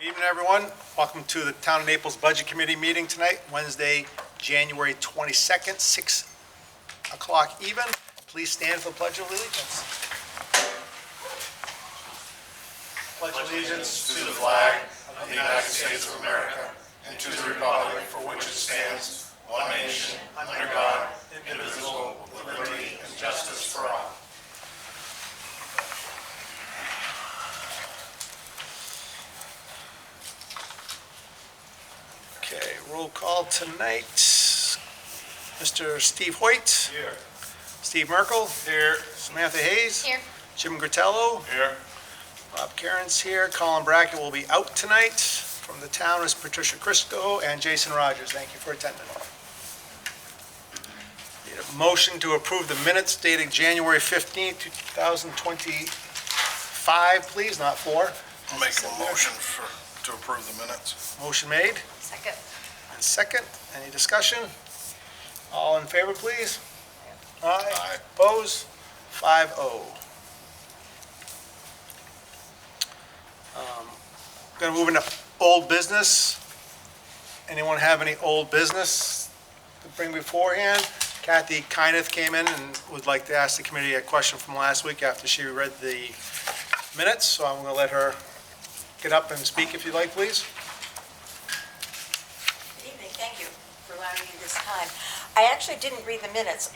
Evening, everyone. Welcome to the Town of Naples Budget Committee meeting tonight, Wednesday, January 22nd, 6 o'clock even. Please stand for the Pledge of Allegiance. Pledge allegiance to the flag of the United States of America and to the republic for which it stands, one nation, under God, indivisible, with liberty and justice for all. Okay, roll call tonight. Mr. Steve Hoyt. Here. Steve Merkel. Here. Samantha Hayes. Here. Jim Gratello. Here. Bob Karen's here. Colin Brackett will be out tonight. From the town is Patricia Crisco and Jason Rogers. Thank you for attending. Need a motion to approve the minutes dated January 15th, 2025, please, not 4. I'll make a motion to approve the minutes. Motion made Second. and second. Any discussion? All in favor, please? Aye. Aye. Opposed? 5-0. Going to move into old business. Anyone have any old business to bring beforehand? Kathy Kyneth came in and would like to ask the committee a question from last week after she read the minutes, so I'm going to let her get up and speak if you'd like, please. Good evening, thank you for allowing me this time. I actually didn't read the minutes.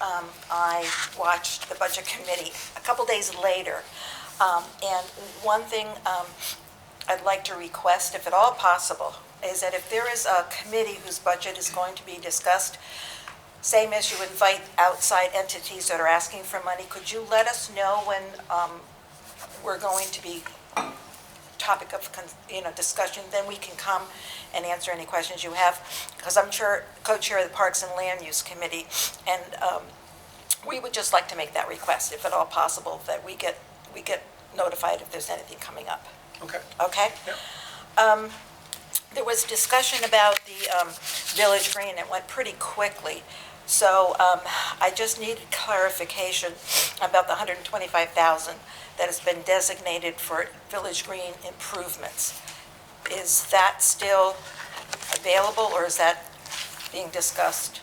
I watched the Budget Committee a couple days later. And one thing I'd like to request, if at all possible, is that if there is a committee whose budget is going to be discussed, same as you invite outside entities that are asking for money, could you let us know when we're going to be topic of discussion, then we can come and answer any questions you have, because I'm co-chair of the Parks and Land Use Committee, and we would just like to make that request, if at all possible, that we get notified if there's anything coming up. Okay. Okay? Yep. There was discussion about the Village Green. It went pretty quickly. So I just needed clarification about the $125,000 that has been designated for Village Green improvements. Is that still available, or is that being discussed?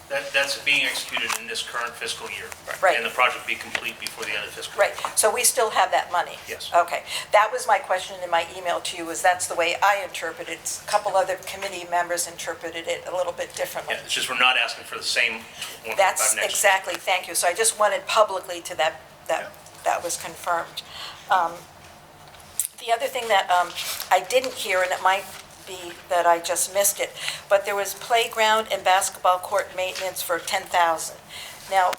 That's being executed in this current fiscal year. Right. And the project will be complete before the end of the fiscal year. Right, so we still have that money? Yes. Okay, that was my question in my email to you, is that's the way I interpreted it. A couple other committee members interpreted it a little bit differently. Yeah, it's just we're not asking for the same one That's next. exactly, thank you. So I just wanted publicly to that was confirmed. The other thing that I didn't hear, and it might be that I just missed it, but there was playground and basketball court maintenance for $10,000. Now,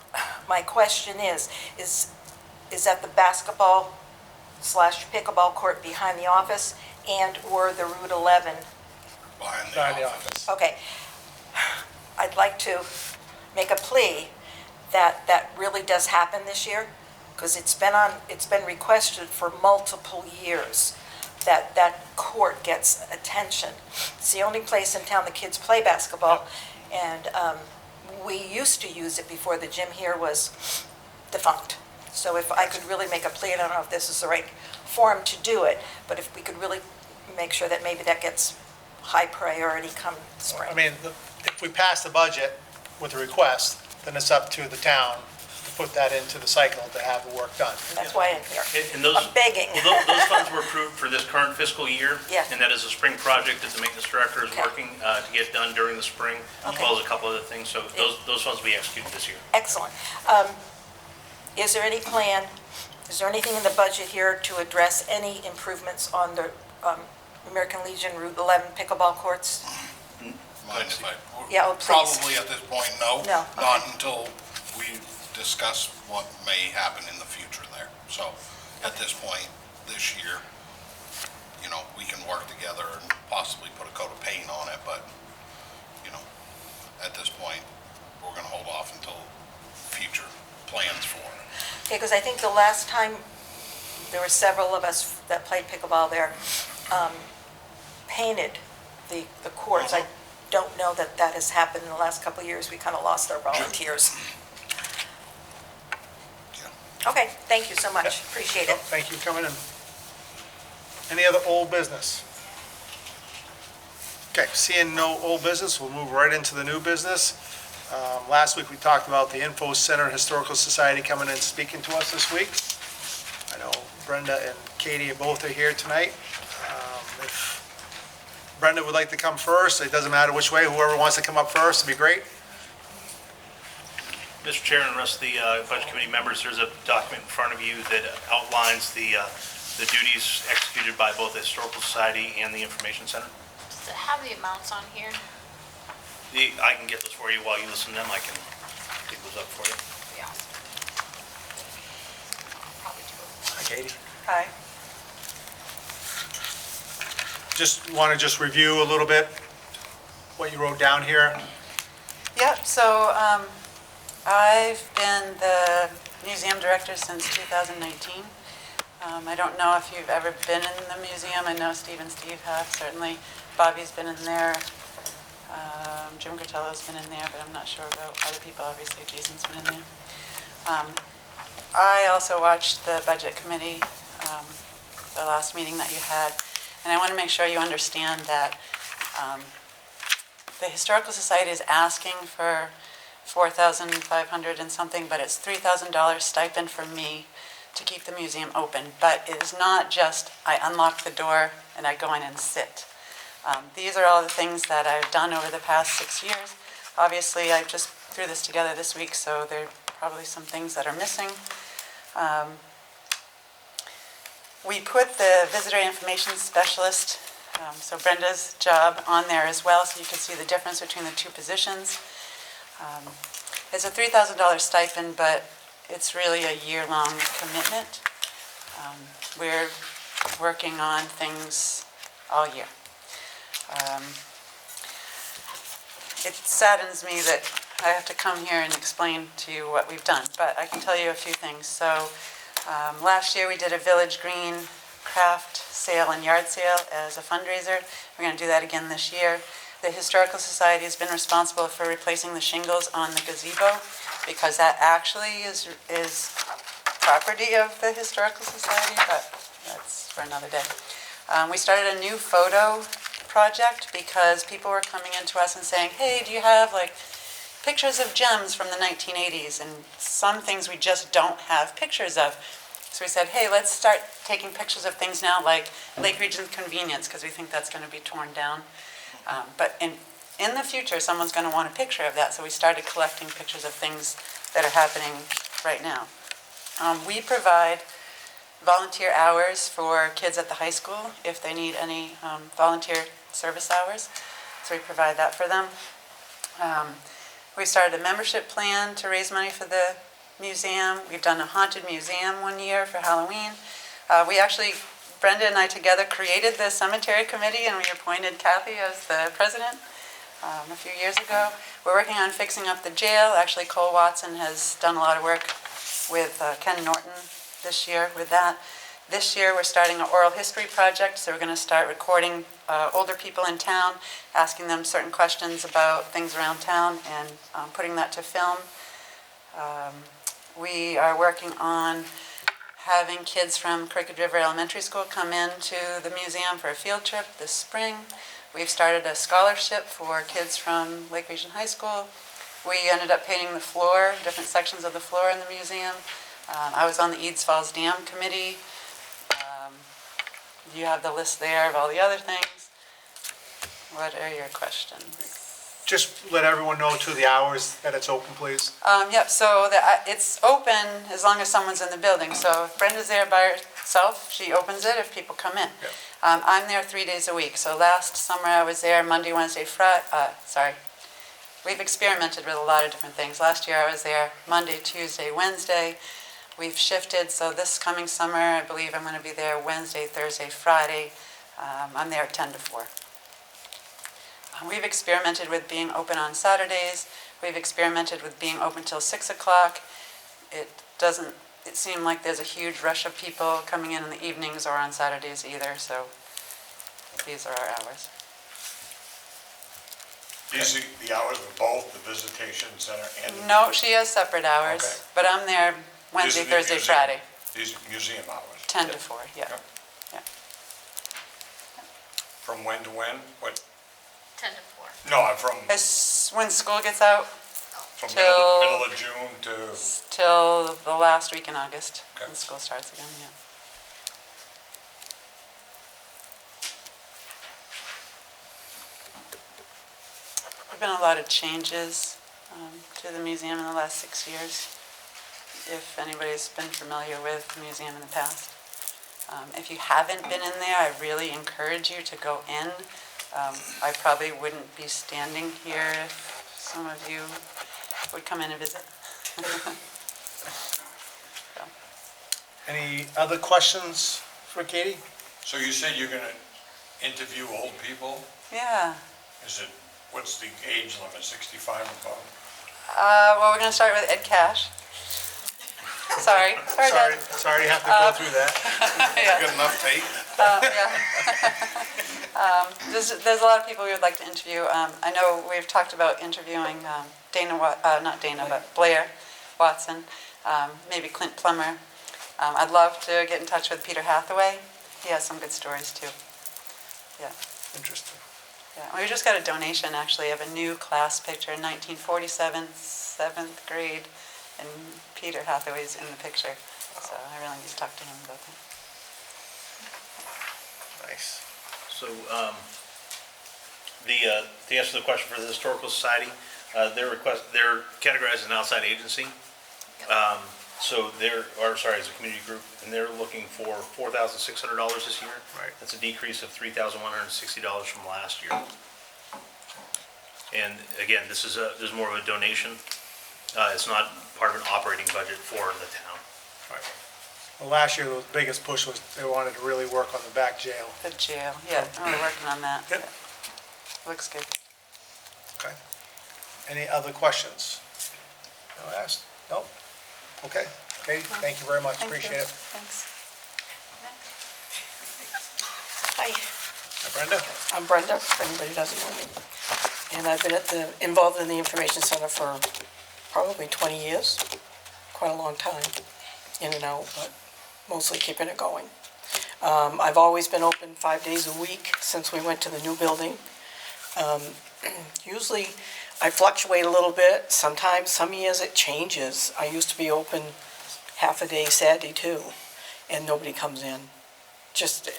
my question is that the basketball / pickleball court behind the office and/or the Route 11? Behind the office. Okay. I'd like to make a plea that that really does happen this year, because it's been requested for multiple years that that court gets attention. It's the only place in town the kids play basketball, and we used to use it before the gym here was defunct. So if I could really make a plea, I don't know if this is the right forum to do it, but if we could really make sure that maybe that gets high priority come spring. I mean, if we pass the budget with a request, then it's up to the town to put that into the cycle to have the work done. And that's why I'm here. And those, I'm begging. well, those funds were approved for this current fiscal year. Yeah. And that is a spring project that the maintenance director is Okay. working to get done during the spring, as Okay. well as a couple other things. So those funds will be executed this year. Excellent. Is there any plan, is there anything in the budget here to address any improvements on the American Legion Route 11 pickleball courts? Mind if I? Yeah, oh, please. Probably at this point, no. No, Not until we discuss what may happen in the future there. So at this point, this year, we can work together and possibly put a coat of paint on it, but, at this point, we're going to hold off until future plans for it. Okay, because I think the last time, there were several of us that played pickleball there, painted the courts. I don't know that that has happened in the last couple of years. We kind of lost our volunteers. Okay, thank you so much. Appreciate it. Thank you for coming in. Any other old business? Okay, seeing no old business, we'll move right into the new business. Last week, we talked about the Info Center Historical Society coming in and speaking to us this week. I know Brenda and Katie both are here tonight. If Brenda would like to come first, it doesn't matter which way, whoever wants to come up first would be great. Mr. Chair and the rest of the Budget Committee members, there's a document in front of you that outlines the duties executed by both the Historical Society and the Information Center. Does it have the amounts on here? I can get those for you while you listen to them. I can dig those up for you. Yeah. Probably do it. Hi, Katie. Hi. Want to review a little bit what you wrote down here. Yep, so I've been the museum director since 2019. I don't know if you've ever been in the museum. I know Steve and Steve have, certainly. Bobby's been in there. Jim Cotello's been in there, but I'm not sure about other people. Obviously, Jason's been in there. I also watched the budget committee, the last meeting that you had, and I want to make sure you understand that the Historical Society is asking for $4,500 and something, but it's $3,000 stipend for me to keep the museum open. But it is not just I unlock the door and I go in and sit. These are all the things that I've done over the past 6 years. Obviously, I just threw this together this week, so there are probably some things that are missing. We put the visitor information specialist, so Brenda's job, on there as well, so you can see the difference between the two positions. It's a $3,000 stipend, but it's really a year-long commitment. We're working on things all year. It saddens me that I have to come here and explain to you what we've done, but I can tell you a few things. So last year we did a Village Green craft sale and yard sale as a fundraiser. We're going to do that again this year. The Historical Society has been responsible for replacing the shingles on the gazebo because that actually is property of the Historical Society, but that's for another day. We started a new photo project because people were coming into us and saying, hey, do you have like pictures of gems from the 1980s? And some things we just don't have pictures of. So we said, hey, let's start taking pictures of things now like Lake Region Convenience because we think that's going to be torn down. But in the future, someone's going to want a picture of that. So we started collecting pictures of things that are happening right now. We provide volunteer hours for kids at the high school if they need any volunteer service hours. So we provide that for them. We started a membership plan to raise money for the museum. We've done a haunted museum one year for Halloween. We actually, Brenda and I together created the cemetery committee and we appointed Kathy as the president a few years ago. We're working on fixing up the jail. Actually, Cole Watson has done a lot of work with Ken Norton this year with that. This year we're starting an oral history project, so we're going to start recording older people in town, asking them certain questions about things around town and putting that to film. We are working on having kids from Crooked River Elementary School come in to the museum for a field trip this spring. We've started a scholarship for kids from Lake Region High School. We ended up painting the floor, different sections of the floor in the museum. I was on the Eads Falls Dam Committee. You have the list there of all the other things. What are your questions? Just let everyone know too the hours that it's open, please. Yep, so it's open as long as someone's in the building. So if Brenda's there by herself, she opens it if people come in. Yep. I'm there 3 days a week. So last summer I was there Monday, Wednesday, Friday. We've experimented with a lot of different things. Last year I was there Monday, Tuesday, Wednesday. We've shifted, so this coming summer I believe I'm going to be there Wednesday, Thursday, Friday. I'm there 10 to 4. We've experimented with being open on Saturdays. We've experimented with being open till 6 o'clock. It doesn't seem like there's a huge rush of people coming in the evenings or on Saturdays either, so these are our hours. These are the hours of both the visitation center and... No, she has separate hours, Okay. but I'm there Wednesday, These are the Thursday, museum- Friday, These museum hours. 10 to 4, yeah. Yep. Yeah. From when to when? What? 10 to 4. No, I'm from When school gets out, middle of June to, till the last week in August, Okay. when school starts again, yeah. There've been a lot of changes to the museum in the last 6 years, if anybody's been familiar with the museum in the past. If you haven't been in there, I really encourage you to go in. I probably wouldn't be standing here if some of you would come in and visit. So, Any other questions for Katie? so you said you're gonna interview old people? yeah. What's the age limit, 65 and above? Well, we're going to start with Ed Cash. Sorry, Sorry, Dad. sorry you have to go through that. Good enough tape? There's a lot of people we would like to interview. I know we've talked about interviewing not Dana, but Blair Watson, maybe Clint Plummer. I'd love to get in touch with Peter Hathaway. He has some good stories too. Yeah. Interesting. Yeah, we just got a donation actually of a new class picture, 1947, 7th grade, and Peter Hathaway's in the picture. So I really need to talk to him about that. Nice. So, to answer the question for the Historical Society, they're categorized as an outside agency. So as a community group, and they're looking for $4,600 this year. Right. That's a decrease of $3,160 from last year. And again, this is more of a donation. It's not part of an operating budget for the town. Right. Well, last year, the biggest push was they wanted to really work on the back jail. The jail, yeah, we're working on that. Yep. Looks good. Okay. Any other questions? No asked? Nope. Okay. Katie, thank you very much. Thank you. Appreciate it. Thanks. Hi, Hi, Brenda? I'm Brenda, if anybody doesn't know me. And I've been involved in the Information Center for probably 20 years, quite a long time, in and out, but mostly keeping it going. I've always been open 5 days a week since we went to the new building. Usually, I fluctuate a little bit. Sometimes, some years it changes. I used to be open half a day Saturday too, and nobody comes in. Just,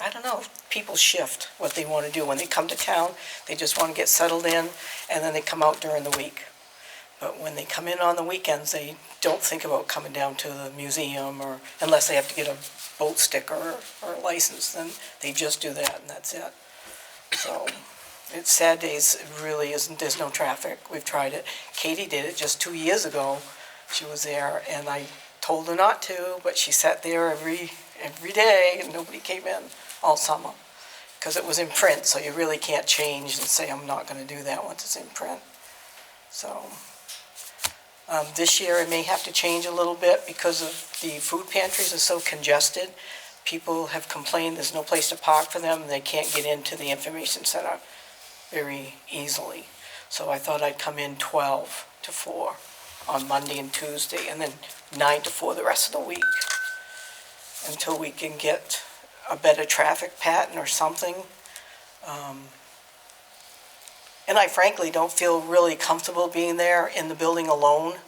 I don't know, people shift what they want to do. When they come to town, they just want to get settled in, and then they come out during the week. But when they come in on the weekends, they don't think about coming down to the museum, or unless they have to get a boat sticker or a license, then they just do that and that's it. So, it's sad days, it really isn't, there's no traffic. We've tried it. Katie did it just 2 years ago. She was there, and I told her not to, but she sat there every day, and nobody came in all summer. Because it was in print, so you really can't change and say, I'm not going to do that once it's in print. So, this year it may have to change a little bit because of the food pantries are so congested. People have complained there's no place to park for them, and they can't get into the information center very easily. So I thought I'd come in 12 to 4 on Monday and Tuesday, and then 9 to 4 the rest of the week, until we can get a better traffic pattern or something. And I frankly don't feel really comfortable being there in the building alone.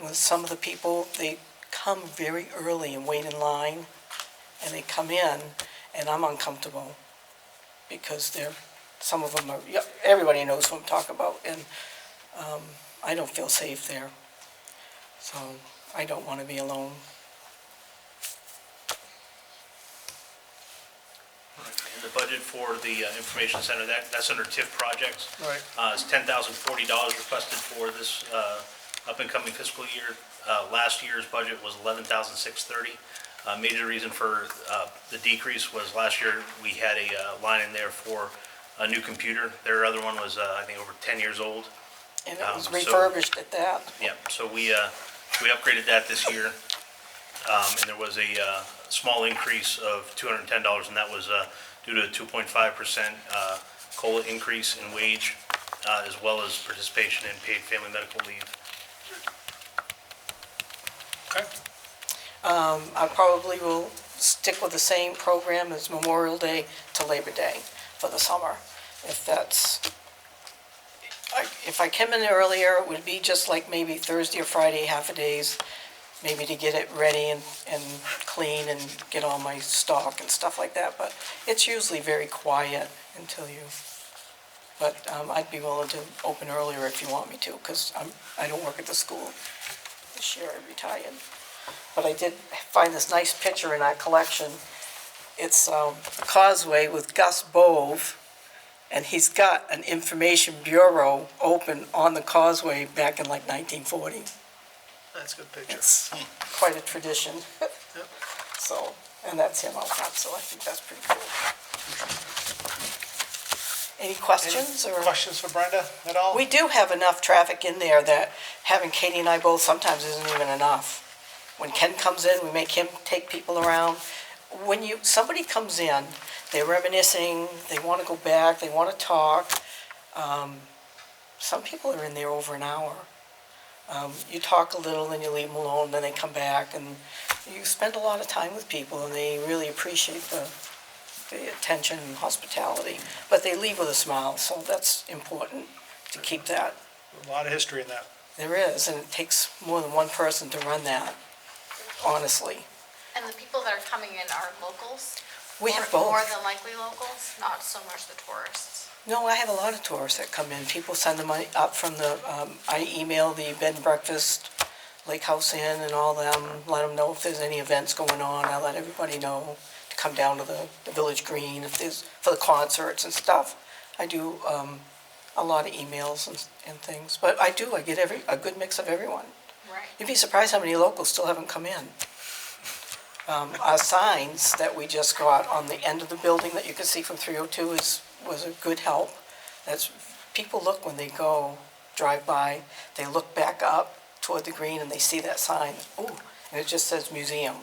With some of the people, they come very early and wait in line, and they come in, and I'm uncomfortable because some of them are, everybody knows who I'm talking about, and I don't feel safe there. So I don't want to be alone. And the budget for the information center, that's under TIF projects. Right. It's $10,040 requested for this up-and-coming fiscal year. Last year's budget was $11,630. Major reason for the decrease was last year we had a line in there for a new computer. Their other one was, I think, over 10 years old. And it was refurbished at that. Yeah, so we upgraded that this year. And there was a small increase of $210, and that was due to a 2.5% COLA increase in wage, as well as participation in paid family medical leave. Okay. I probably will stick with the same program as Memorial Day to Labor Day for the summer. If that's, if I came in earlier, it would be just like maybe Thursday or Friday, half a days, maybe to get it ready and clean and get all my stock and stuff like that. But it's usually very quiet until you, but I'd be willing to open earlier if you want me to, because I don't work at the school. This year I retired. But I did find this nice picture in our collection. It's a causeway with Gus Bove, and he's got an information bureau open on the causeway back in like 1940. That's a good picture. It's quite a tradition. So, and that's him out front, so I think that's pretty cool. Any questions or? Any questions for Brenda at all? We do have enough traffic in there that having Katie and I both sometimes isn't even enough. When Ken comes in, we make him take people around. When somebody comes in, they're reminiscing, they want to go back, they want to talk. Some people are in there over an hour. You talk a little, then you leave them alone, then they come back, and you spend a lot of time with people, and they really appreciate the attention and hospitality. But they leave with a smile, so that's important to keep that. A lot of history in that. There is, and it takes more than one person to run that, honestly. And the people that are coming in are locals? We have More both. than likely locals, not so much the tourists. No, I have a lot of tourists that come in. People send them up from the, I email the bed and breakfast, Lake House Inn and all them, let them know if there's any events going on. I let everybody know to come down to the Village Green if there's, for the concerts and stuff. I do a lot of emails and things, but I get a good mix of everyone. Right. You'd be surprised how many locals still haven't come in. Our signs that we just got on the end of the building that you can see from 302 was a good help. People look when they drive by, they look back up toward the green and they see that sign, ooh, and it just says museum.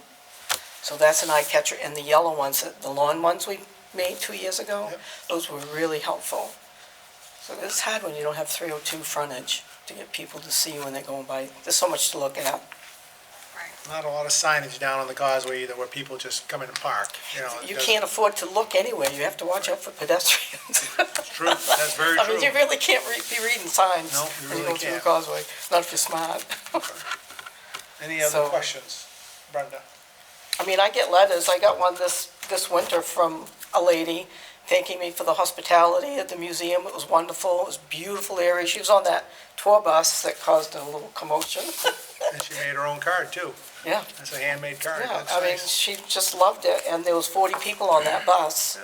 So that's an eye catcher, and the yellow ones, the lawn ones we made 2 years ago, those were really helpful. So it's hard when you don't have 302 frontage to get people to see when they're going by. There's so much to look at. Not a lot of signage down on the causeway either, where people just come in and park, you know. You can't afford to look anyway, you have to watch out for pedestrians. It's true, that's very I true. mean, you really can't be reading signs No, you when you really go through the can't. causeway, not if you're smart. Any other So- questions, Brenda? I mean, I get letters, I got one this winter from a lady thanking me for the hospitality at the museum. It was wonderful, it was a beautiful area. She was on that tour bus that caused a little commotion. And she made her own card too. Yeah, That's a handmade card, yeah, that's I mean, nice. she just loved it, and there was 40 people on that bus.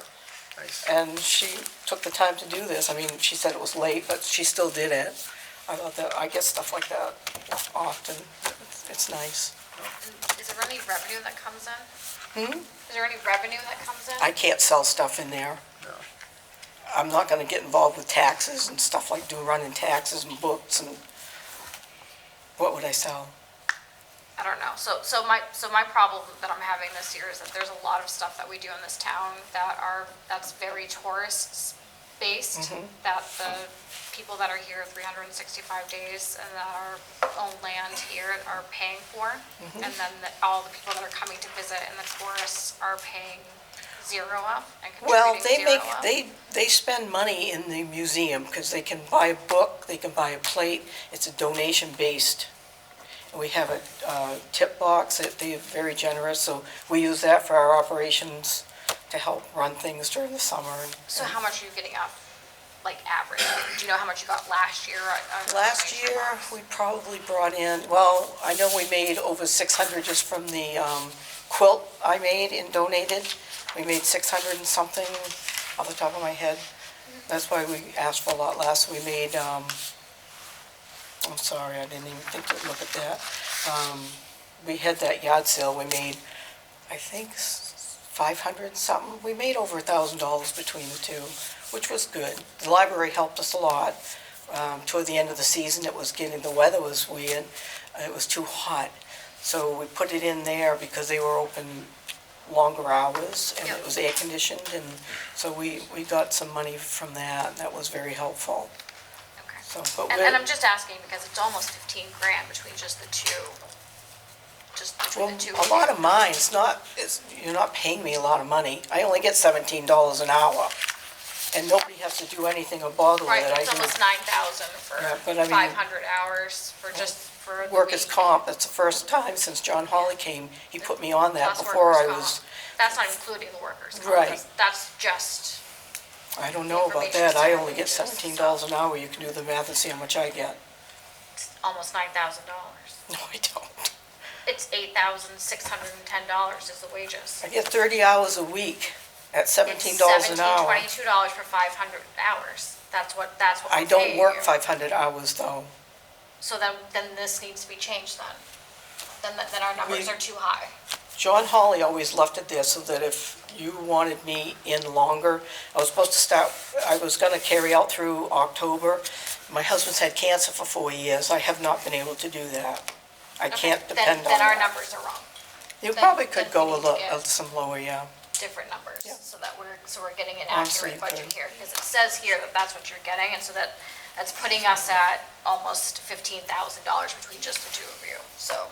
Nice. And she took the time to do this. I mean, she said it was late, but she still did it. I thought that, I get stuff like that often. It's nice. And is there any revenue that comes in? Hmm? Is there any revenue that comes in? I can't sell stuff in there. No. I'm not gonna get involved with taxes and stuff like running taxes and books and, what would I sell? I don't know. So my problem that I'm having this year is that there's a lot of stuff that we do in this town that's very tourist based, that the people that are here 365 days and that are own land here are paying for. And then all the people that are coming to visit and the tourists are paying zero up and Well, contributing zero up. they spend money in the museum because they can buy a book, they can buy a plate. It's a donation-based. We have a tip box that they're very generous, so we use that for our operations to help run things during the summer. So how much are you getting up, like average? Do you know how much you got last year? Last year, we probably brought in, well, I know we made over 600 just from the quilt I made and donated. We made 600 and something off the top of my head. That's why we asked for a lot less. We made, I'm sorry, I didn't even think to look at that. We had that yard sale, we made, I think, 500 something. We made over $1,000 between the two, which was good. The library helped us a lot. Toward the end of the season, the weather was weird, it was too hot. So we put it in there because they were open longer hours, and it was air conditioned, and so we got some money from that, and that was very helpful. Okay. So, but And I'm just asking because it's almost 15 grand between just the two just between Well, the two a of lot you? of mine's not, you're not paying me a lot of money. I only get $17 an hour, and nobody has to do anything or bother with Right, it. but I it's do almost 9,000 for Yeah, but I mean- 500 hours for just, for the workers' week. comp. That's the first time since John Hawley came, he put me on that. Plus Before workers' I comp. was, That's not including the workers' comp. Right. That's just, I don't know about Information that. I staff only get wages, $17 an hour. You can do the math and see how much I get. almost $9,000. No, I don't. It's $8,610 is the wages. I get 30 hours a week at $17 an hour. It's $17.22 for 500 hours. That's what I we're don't paying work you. 500 hours though. So then this needs to be changed then. Then our numbers are too high. John Hawley always left it there so that if you wanted me in longer, I was supposed to start, I was gonna carry out through October. My husband's had cancer for 4 years. I have not been able to do that. I can't Okay, depend on Then our that. numbers are wrong. You then- probably then could we go need to get- some lower, yeah. Different numbers, Yeah. so we're getting an Honestly, accurate budget good. here, because it says here that that's what you're getting, and so that's putting us at almost $15,000 between just the two of you, so.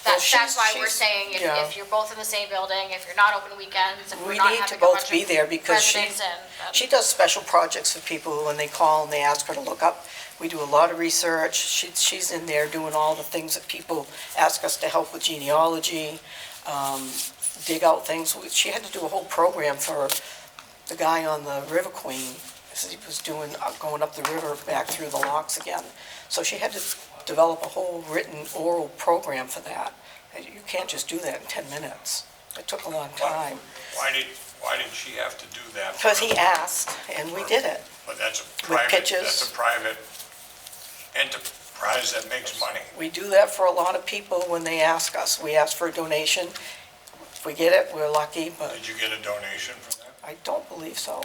That's why we're saying yeah. if you're both in the same building, if you're not open weekends, if we're We not need to having a both bunch be of there because residents in, then- she does special projects for people when they call and they ask her to look up. We do a lot of research. She's in there doing all the things that people ask us to help with genealogy, dig out things. She had to do a whole program for the guy on the River Queen. He was doing, going up the river back through the locks again. So she had to develop a whole written oral program for that. And you can't just do that in 10 minutes. It took a long time. Why did she have to do that? Because he asked, and we did it. But that's a pictures. private enterprise that makes money. We do that for a lot of people when they ask us. We ask for a donation. If we get it, we're lucky, but Did you get a donation from that? I don't believe so.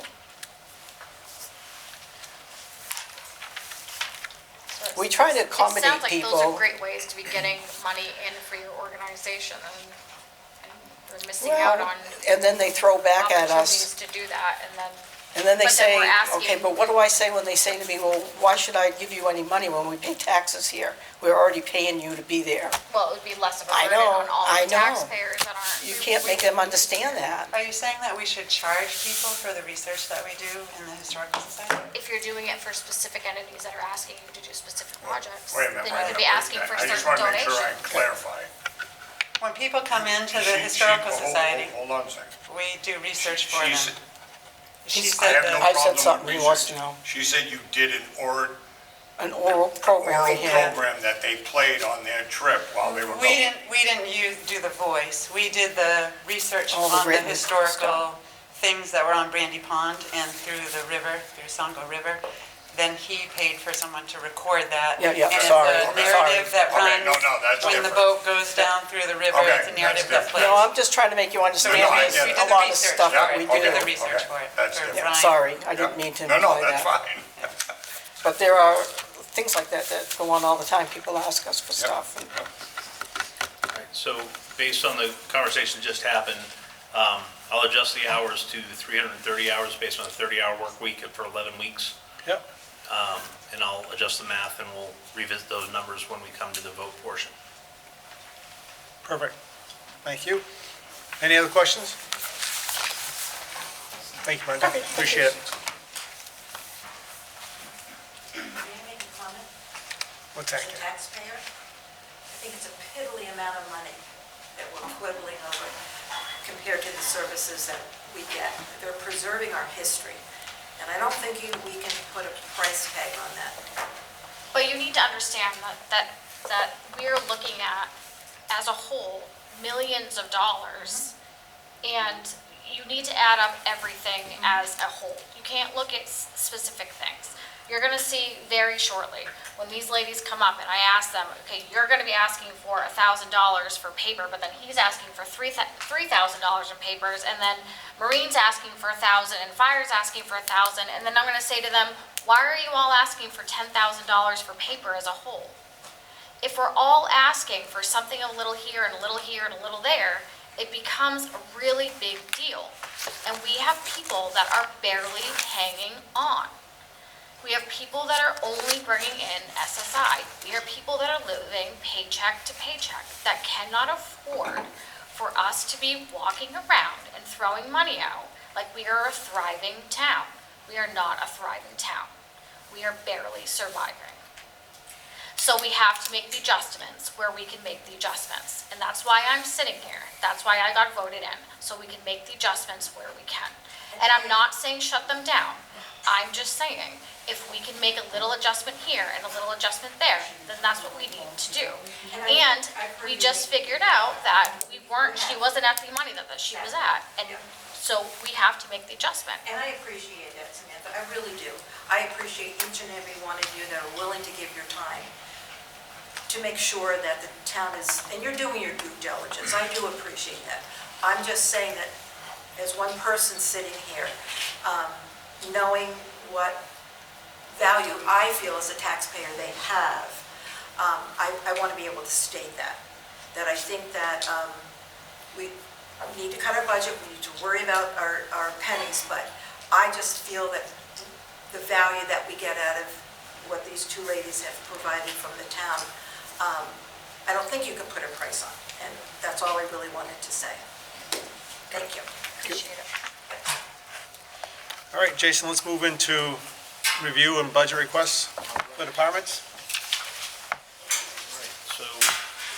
so it's- We try to It accommodate sounds like those people. are great ways to be getting money in for your organization, and we're missing Well, out on and then they throw back at us, opportunities to do that, and then they but then say, we're asking- okay, but what do I say when they say to me, well, why should I give you any money when we pay taxes here? We're already paying you to be there. well, it would be less of a I burden know, on all I the know. taxpayers that aren't. You can't make them understand that. Are you saying that we should charge people for the research that we do in the Historical Society? If you're doing it for specific entities that are asking you to do specific projects, Wait a then minute. you could be asking for I just certain want to make sure I donations. clarify. When people come into the She- Historical hold- Society, Hold on a second. we do research for She them. said- She He's- I said have no that, I said problem with something he wants to research. know. She said you did an An oral program oral for him. program that they played on their trip while they were we going. didn't do the voice. We did the research All the on the written historical things that were on Brandy Pond and through the river, through Songo River. Then he paid for someone to record that. Yeah, And it's sorry, a okay. narrative that Okay, runs no, that's when the different. boat goes down through the river. Okay, It's a narrative that's that plays. No, I'm just trying to make you So understand No, I we get it. did a the lot of research stuff for that it. we We did do. the research Okay, for it. that's for different. Brian. Sorry, I didn't mean to No, imply that's that. fine. But there are things like that that go on all the time. People ask us for stuff. and- Yep. Right, so based on the conversation that just happened, I'll adjust the hours to 330 hours based on a 30-hour work week for 11 weeks. Yep. And I'll adjust the math and we'll revisit those numbers when we come to the vote portion. Perfect. Thank you. Any other questions? Thank you, Brenda. Appreciate it. May I make a comment? What's that? As a taxpayer, I think it's a piddly amount of money that we're quibbling over compared to the services that we get. They're preserving our history, and I don't think we can put a price tag on that. But you need to understand that we're looking at, as a whole, millions of dollars, and you need to add up everything as a whole. You can't look at specific things. You're gonna see very shortly, when these ladies come up and I ask them, okay, you're gonna be asking for $1,000 for paper, but then he's asking for $3,000 in papers, and then Marine's asking for 1,000, and Fire's asking for 1,000, and then I'm gonna say to them, why are you all asking for $10,000 for paper as a whole? If we're all asking for something a little here and a little here and a little there, it becomes a really big deal. And we have people that are barely hanging on. We have people that are only bringing in SSI. We have people that are living paycheck to paycheck that cannot afford for us to be walking around and throwing money out like we are a thriving town. We are not a thriving town. We are barely surviving. So we have to make the adjustments where we can make the adjustments. And that's why I'm sitting here. That's why I got voted in, so we can make the adjustments where we can. And I'm not saying shut them down. I'm just saying, if we can make a little adjustment here and a little adjustment there, then that's what we need to do. And we just figured out that she wasn't at the money that she was at. And so we have to make the adjustment. And I appreciate that, Samantha, I really do. I appreciate each and every one of you that are willing to give your time to make sure that the town is, and you're doing your due diligence, I do appreciate that. I'm just saying that as one person sitting here, knowing what value I feel as a taxpayer they have, I want to be able to state that I think that we need to cut our budget, we need to worry about our pennies, but I just feel that the value that we get out of what these two ladies have provided from the town, I don't think you can put a price on, and that's all I really wanted to say. Thank you. Appreciate it. All right, Jason, let's move into review and budget requests for departments. All right, so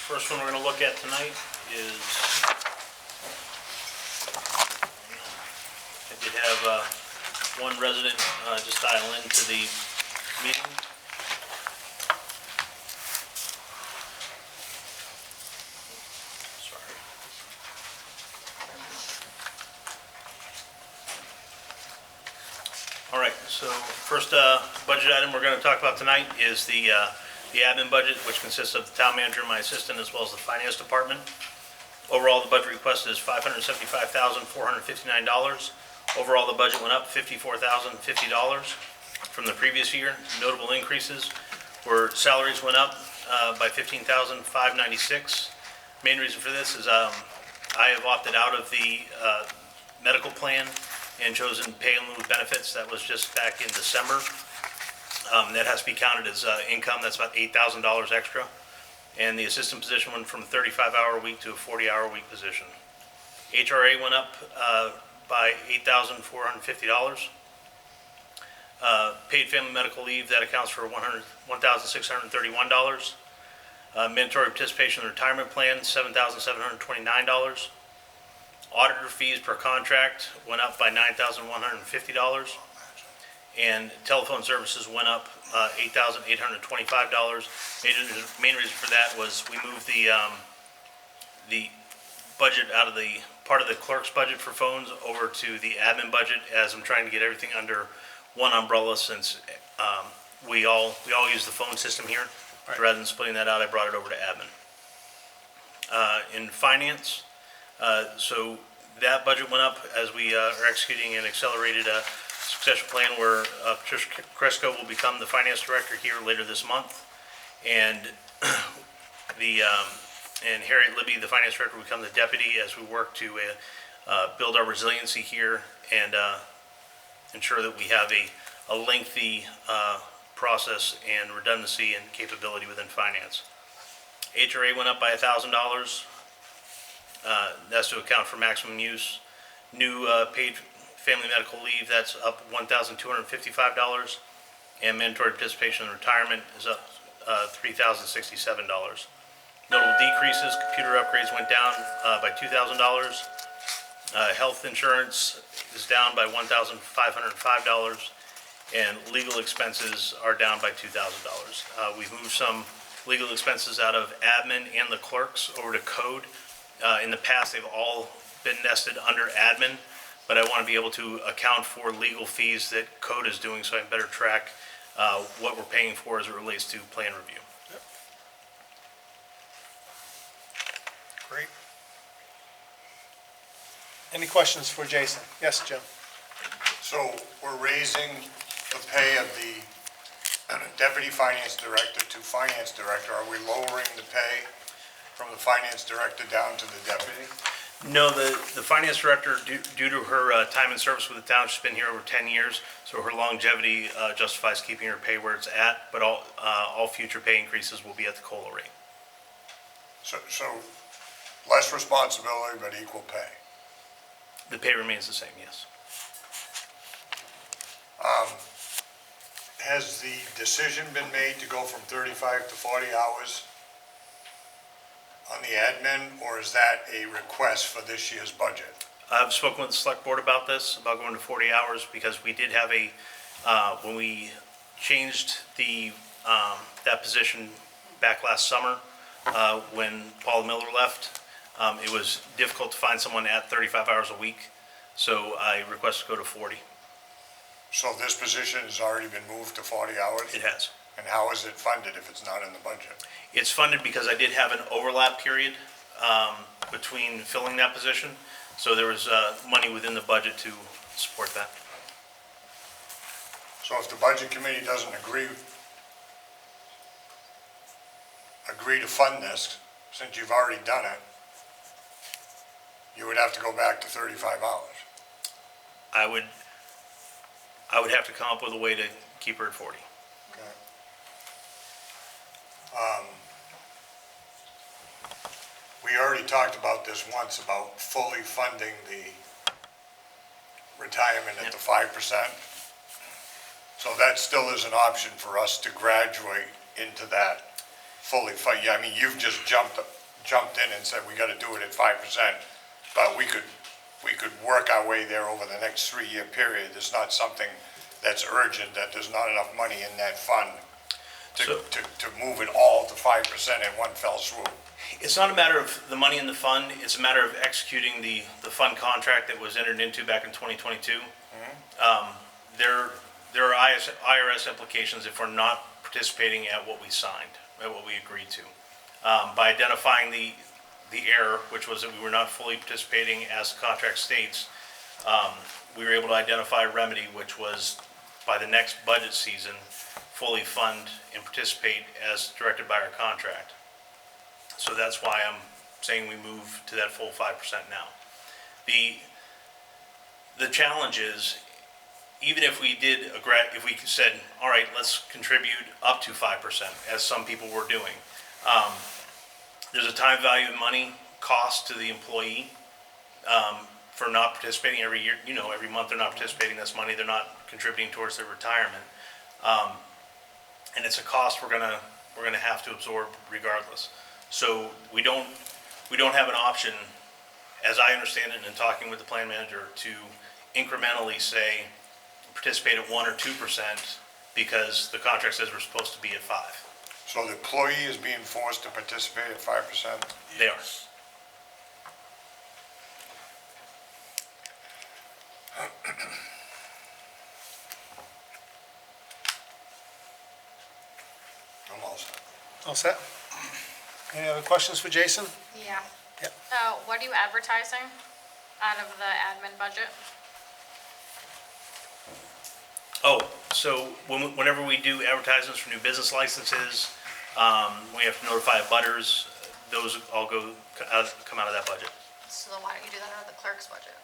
first one we're going to look at tonight is, I did have one resident just dial into the meeting. Sorry. All right, so first budget item we're going to talk about tonight is the admin budget, which consists of the town manager, my assistant, as well as the finance department. Overall, the budget request is $575,459. Overall, the budget went up $54,050 from the previous year. Notable increases were salaries went up by $15,596. Main reason for this is I have opted out of the medical plan and chosen pay in lieu benefits. That was just back in December. That has to be counted as income. That's about $8,000 extra. And the assistant position went from a 35-hour week to a 40-hour week position. HRA went up by $8,450. Paid family medical leave, that accounts for $1,631. Mandatory participation in the retirement plan, $7,729. Auditor fees per contract went up by $9,150. And telephone services went up $8,825. Main reason for that was we moved the budget out of the part of the clerk's budget for phones over to the admin budget, as I'm trying to get everything under one umbrella, since we all use the phone system here. Right. Rather than splitting that out, I brought it over to admin. In finance, so that budget went up as we are executing an accelerated succession plan where Patricia Cresco will become the finance director here later this month, and and Harriet Libby, the finance director, will become the deputy as we work to build our resiliency here and ensure that we have a lengthy process and redundancy and capability within finance. HRA went up by $1,000. That's to account for maximum use. New paid family medical leave, that's up $1,255. And mandatory participation in retirement is up $3,067. Notable decreases: computer upgrades went down by $2,000. Health insurance is down by $1,505. And legal expenses are down by $2,000. We've moved some legal expenses out of admin and the clerks over to code. In the past, they've all been nested under admin, but I want to be able to account for legal fees that code is doing, so I can better track what we're paying for as it relates to plan review. Yep. Great. Any questions for Jason? Yes, Jim? So we're raising the pay of the deputy finance director to finance director. Are we lowering the pay from the finance director down to the deputy? No, the finance director, due to her time and service with the town, she's been here over 10 years, so her longevity justifies keeping her pay where it's at, but all future pay increases will be at the COLA rate. So less responsibility, but equal pay. The pay remains the same, yes. Has the decision been made to go from 35 to 40 hours on the admin, or is that a request for this year's budget? I've spoken with the select board about this, about going to 40 hours, because we did have when we changed that position back last summer, when Paula Miller left, it was difficult to find someone at 35 hours a week, so I requested to go to 40. So this position has already been moved to 40 hours? It has. And how is it funded if it's not in the budget? It's funded because I did have an overlap period between filling that position, so there was money within the budget to support that. So if the budget committee doesn't agree to fund this, since you've already done it, you would have to go back to 35 hours. I would have to come up with a way to keep her at 40. Okay. We already talked about this once, about fully funding the retirement at the 5%. So that still is an option for us to graduate into that fully fund. Yeah, I mean, you've just jumped in and said we got to do it at 5%, but we could work our way there over the next 3-year period. It's not something that's urgent, that there's not enough money in that fund to move it all to 5% in one fell swoop. It's not a matter of the money in the fund, it's a matter of executing the fund contract that was entered into back in 2022. There are IRS implications if we're not participating at what we signed, at what we agreed to. By identifying the error, which was that we were not fully participating as the contract states, we were able to identify a remedy, which was by the next budget season, fully fund and participate as directed by our contract. So that's why I'm saying we move to that full 5% now. The challenge is, even if we if we said, all right, let's contribute up to 5%, as some people were doing, there's a time value of money cost to the employee for not participating every year. You know, every month they're not participating, that's money they're not contributing towards their retirement. And it's a cost we're gonna have to absorb regardless. So we don't have an option, as I understand it, in talking with the plan manager, to incrementally say participate at 1 or 2% because the contract says we're supposed to be at 5. So the employee is being forced to participate at 5%? They are. I'm all set. All set? Any other questions for Jason? Yeah. Yep. What are you advertising out of the admin budget? Oh, so whenever we do advertisements for new business licenses, we have to notify butters, those all come out of that budget. So then why don't you do that out of the clerk's budget?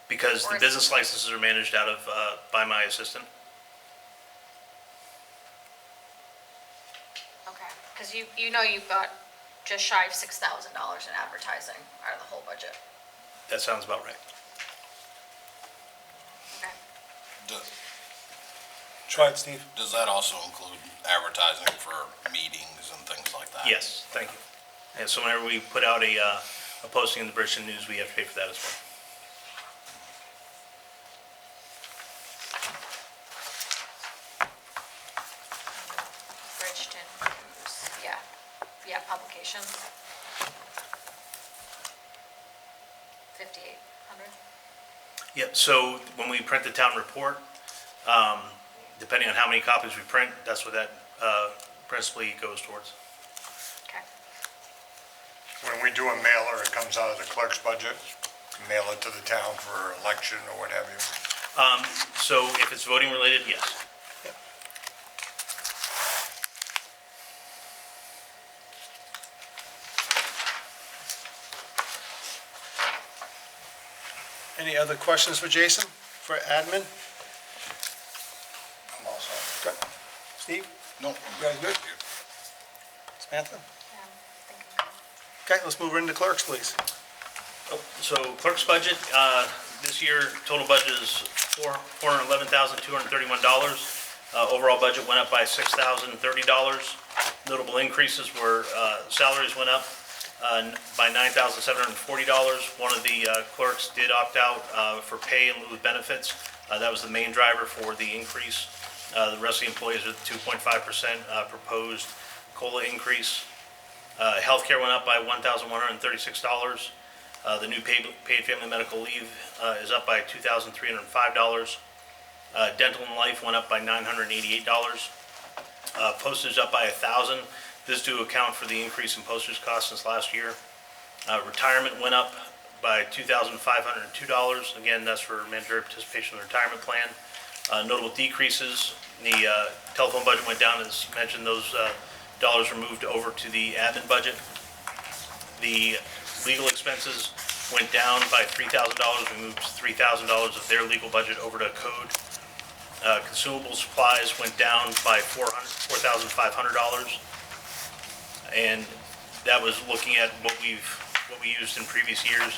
Because Or the is- business licenses are managed out of, by my assistant. Okay, because you know you've got just shy of $6,000 in advertising out of the whole budget. That sounds about right. Okay. Try it, Steve. Does that also include advertising for meetings and things like that? Yes, thank you. And so whenever we put out a posting in the Bridgeton News, we have to pay for that as well. Bridgeton News, yeah, publication. 5,800. Yeah, so when we print the town report, depending on how many copies we print, that's what that principally goes towards. Okay. When we do a mailer, it comes out of the clerk's budget, mail it to the town for election or what have you. So if it's voting related, yes. Any other questions for Jason, for admin? I'm all set. Good. Steve? No. You guys good? Thank you. Samantha? Yeah, I'm thinking- Okay, let's move into clerks, please. So clerk's budget, this year, total budget is $411,231. Overall budget went up by $6,030. Notable increases were, salaries went up by $9,740. One of the clerks did opt out for pay in lieu of benefits. That was the main driver for the increase. The rest of the employees are 2.5% proposed COLA increase. Healthcare went up by $1,136. The new paid family medical leave is up by $2,305. Dental and life went up by $988. Postage up by $1,000. This to account for the increase in postage costs since last year. Retirement went up by $2,502. Again, that's for mandatory participation in the retirement plan. Notable decreases, the telephone budget went down, as mentioned, those dollars were moved over to the admin budget. The legal expenses went down by $3,000. We moved $3,000 of their legal budget over to code. Consumable supplies went down by $4,500. And that was looking at what we used in previous years.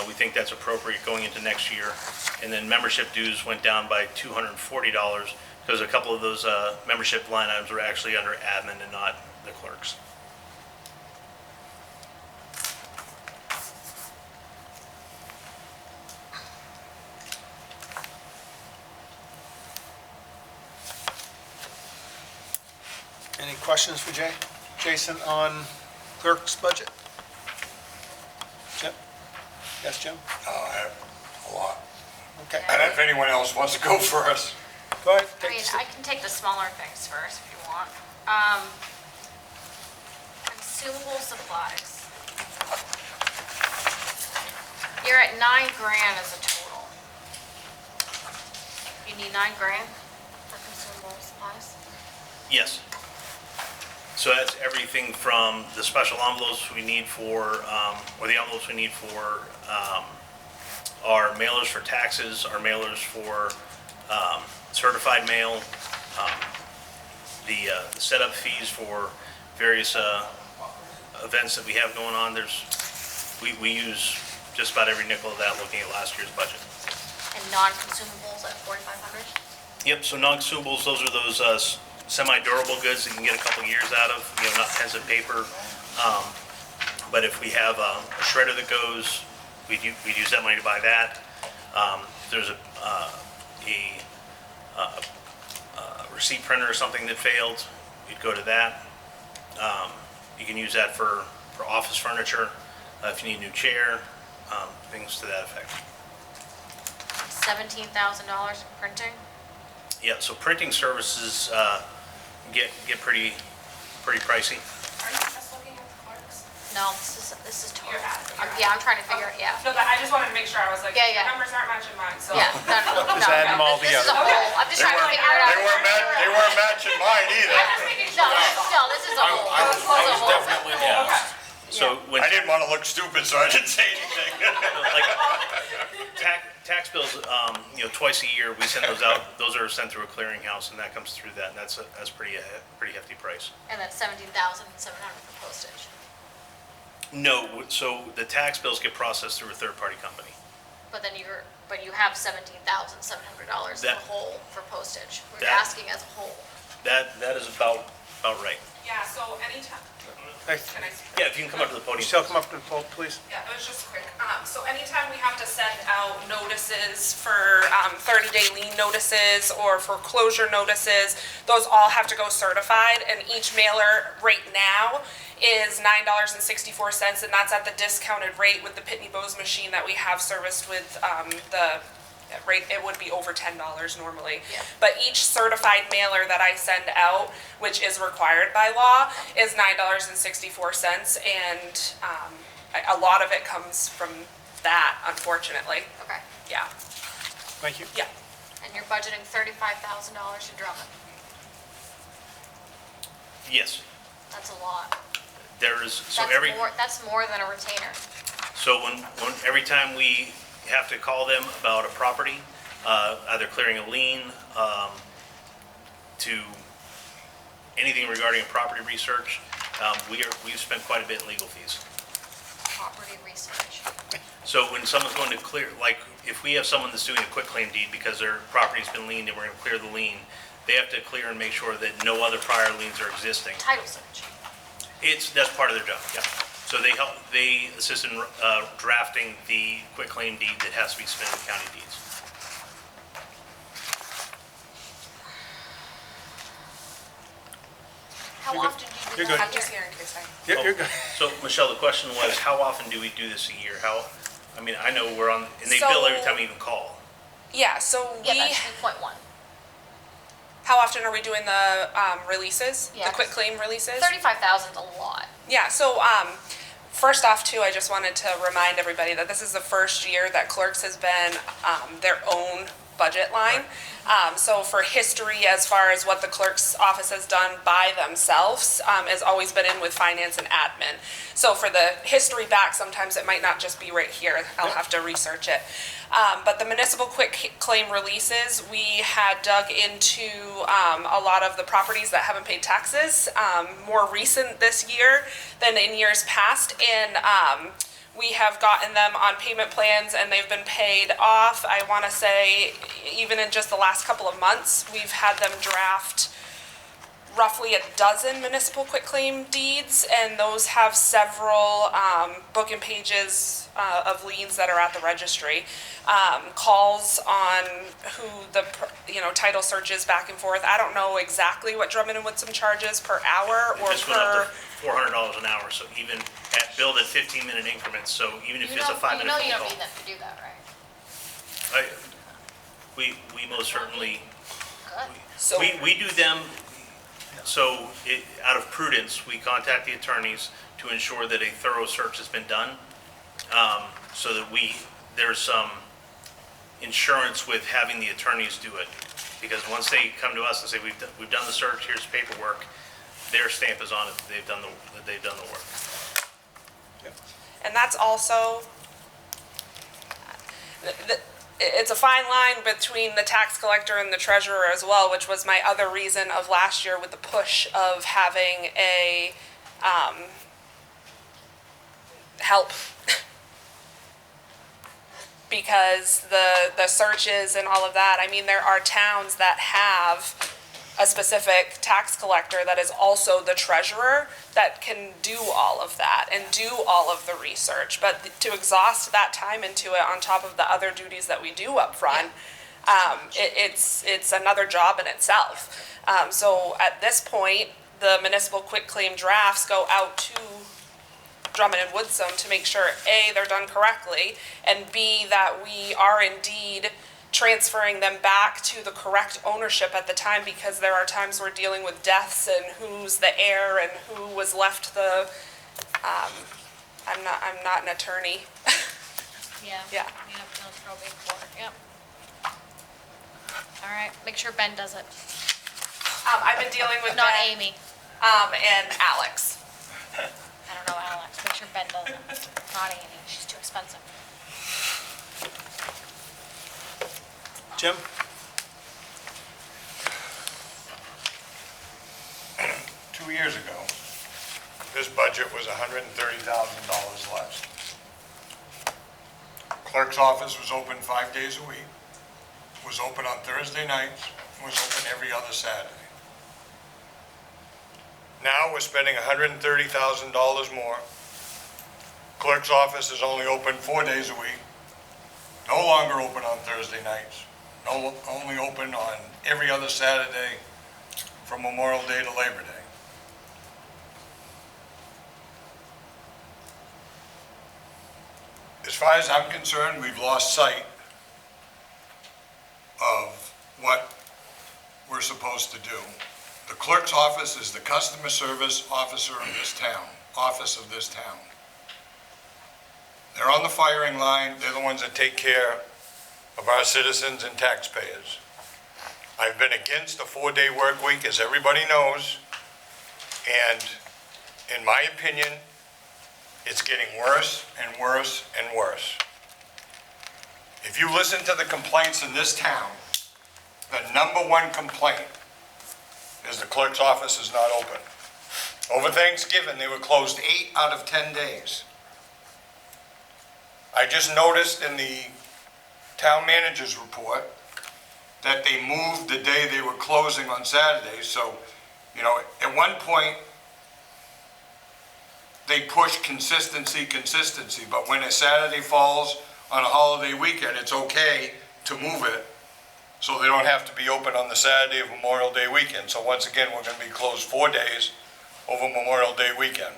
We think that's appropriate going into next year. And then membership dues went down by $240 because a couple of those membership line items were actually under admin and not the clerks. Any questions for Jason on clerk's budget? Jim? Yes, Jim? I have a lot. Okay, And if anyone else wants to go first. go ahead. I mean, I can take the smaller things first if you want. Consumable supplies. You're at $9,000 as a total. You need $9,000 for consumable supplies? Yes. So that's everything from the special envelopes we need for, or the envelopes we need for our mailers for taxes, our mailers for certified mail, the setup fees for various events that we have going on. We use just about every nickel of that looking at last year's budget. And non-consumables at $4,500? Yep, so non-consumables, those are those semi-durable goods that you can get a couple years out of, not pens and paper. But if we have a shredder that goes, we'd use that money to buy that. If there's a receipt printer or something that failed, we'd go to that. You can use that for office furniture, if you need a new chair, things to that effect. $17,000 in printing? Yeah, so printing services get pretty pricey. Are you just looking at the clerks? No, this is total. You're at it, you're Yeah, at I'm trying to figure it, yeah. No, but I just wanted to make sure, I was like, Yeah, yeah. the numbers aren't matching mine, so. Yeah, no, Just add them all this is a together. whole, I'm just trying to figure it out. They weren't matching mine either. I'm just making No, sure. this is a whole. I This is a whole. definitely lost. So when I didn't want to look stupid, so I didn't say anything. like tax bills, twice a year, we send those out. Those are sent through a clearinghouse, and that comes through that, and that's pretty hefty price. And then $17,700 for postage. No, so the tax bills get processed through a third-party company. But then you have $17,700 as a That- whole for postage. We're That- asking as a whole. That is about right. Yeah, so anytime, Hey, can I speak? Yeah, if you can come up to the podium. Michelle, come up to the podium, please. Yeah, it was just quick. So anytime we have to send out notices for 30-day lien notices or for closure notices, those all have to go certified, and each mailer right now is $9.64, and that's at the discounted rate with the Pitney Bowes machine that we have serviced with the rate. It would be over $10 normally. Yeah. But each certified mailer that I send out, which is required by law, is $9.64, and a lot of it comes from that, unfortunately. Okay. Yeah, Thank you. yeah. And you're budgeting $35,000 to Drummond. Yes, That's a lot. there is, so every, That's more than a retainer. so when every time we have to call them about a property, either clearing a lien, to anything regarding a property research, we've spent quite a bit in legal fees. Property research. So when someone's going to clear, like, if we have someone that's doing a quitclaim deed because their property's been liened and we're gonna clear the lien, they have to clear and make sure that no other prior liens are existing. Title search. That's part of their job, yeah. So they assist in drafting the quitclaim deed that has to be submitted to county deeds. How You're good. often do you do You're that? good. I'm just here in case I. You're good. So, Michelle, the question was, how often do we do this a year? I mean, I know we're on, and they So- bill every time we even call. Yeah, so Yeah, we, that's 2.1. how often are we doing the releases? Yeah. The quick claim releases? 35,000 is a lot. Yeah, so first off too, I just wanted to remind everybody that this is the first year that clerks has been their own budget line. So for history, as far as what the clerk's office has done by themselves, has always been in with finance and admin. So for the history back, sometimes it might not just be right here. I'll have to research it. But the municipal quick claim releases, we had dug into a lot of the properties that haven't paid taxes, more recent this year than in years past. And we have gotten them on payment plans and they've been paid off. I want to say even in just the last couple of months, we've had them draft roughly a dozen municipal quitclaim deeds, and those have several book and pages of liens that are at the registry. Calls on who the title searches back and forth. I don't know exactly what Drummond and Woodson charges per hour or This went up per. to $400 an hour, so even billed at 15-minute increments, so even if it's a 5-minute You know you phone don't call. need them to do that, right? We most certainly, Good. So we do them, so out of prudence, we contact the attorneys to ensure that a thorough search has been done, so that there's some insurance with having the attorneys do it. Because once they come to us and say, we've done the search, here's paperwork, their stamp is on it, that they've done the work. And that's also, it's a fine line between the tax collector and the treasurer as well, which was my other reason of last year with the push of having a help. Because the searches and all of that, I mean, there are towns that have a specific tax collector that is also the treasurer that can do all of that and do all of the research. But to exhaust that time into it on top of the other duties that we do up front, it's another job in itself. So at this point, the municipal quitclaim drafts go out to Drummond and Woodson to make sure, A, they're done correctly, and B, that we are indeed transferring them back to the correct ownership at the time, because there are times we're dealing with deaths and who's the heir and who was left the, I'm not an attorney. Yeah. Yeah. Yep, no probate court, yep. All right, make sure Ben does it. I've been dealing with Not Ben, Amy. and Alex. I don't know Alex. Make sure Ben does it. Not Amy. She's too expensive. Jim? Two years ago, this budget was $130,000 less. Clerk's office was open 5 days a week, was open on Thursday nights, was open every other Saturday. Now we're spending $130,000 more. Clerk's office is only open 4 days a week, no longer open on Thursday nights, only open on every other Saturday from Memorial Day to Labor Day. As far as I'm concerned, we've lost sight of what we're supposed to do. The clerk's office is the customer service officer of this town, office of this town. They're on the firing line. They're the ones that take care of our citizens and taxpayers. I've been against a 4-day work week, as everybody knows, and in my opinion, it's getting worse and worse and worse. If you listen to the complaints in this town, the number one complaint is the clerk's office is not open. Over Thanksgiving, they were closed 8 out of 10 days. I just noticed in the town manager's report that they moved the day they were closing on Saturdays, so, you know, at one point, they push consistency, but when a Saturday falls on a holiday weekend, it's okay to move it, so they don't have to be open on the Saturday of Memorial Day weekend. So once again, we're gonna be closed 4 days over Memorial Day weekend.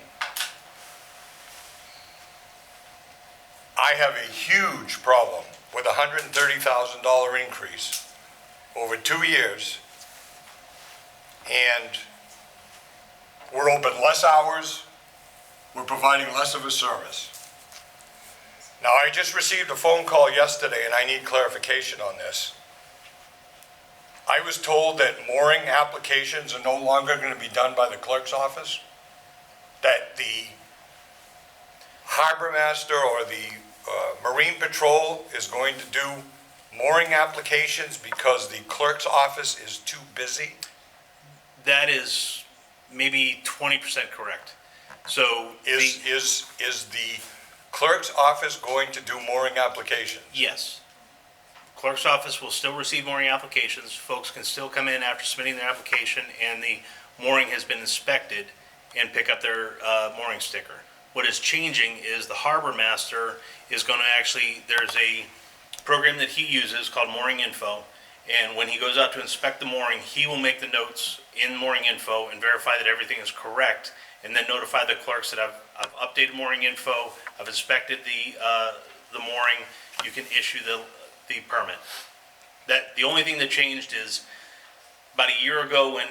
I have a huge problem with a $130,000 increase over 2 years, and we're open less hours, we're providing less of a service. Now, I just received a phone call yesterday, and I need clarification on this. I was told that mooring applications are no longer going to be done by the clerk's office, that the harbor master or the Marine Patrol is going to do mooring applications because the clerk's office is too busy. That is maybe 20% correct. So Is the clerk's office going to do mooring applications? yes. Clerk's office will still receive mooring applications. Folks can still come in after submitting their application and the mooring has been inspected and pick up their mooring sticker. What is changing is the harbor master is going to actually, there's a program that he uses called Mooring Info. And when he goes out to inspect the mooring, he will make the notes in Mooring Info and verify that everything is correct, and then notify the clerks that I've updated Mooring Info, I've inspected the mooring, you can issue the permit. That, the only thing that changed is about a year ago when.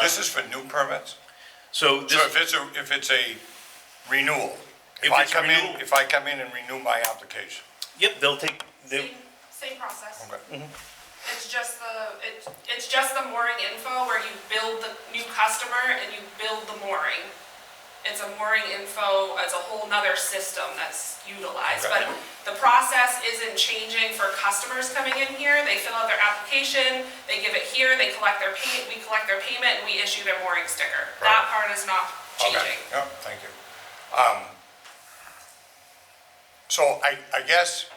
This is for new permits? So this. So if it's a renewal, if I come in and renew my application? Yep, they'll take, Same process. Okay. It's just the mooring info where you build the new customer and you build the mooring. It's a mooring info, it's a whole nother system that's utilized. Okay. But the process isn't changing for customers coming in here. They fill out their application, they give it here, we collect their payment, and we issue their mooring sticker. Right. That part is not Okay, changing. yeah, thank you. So I guess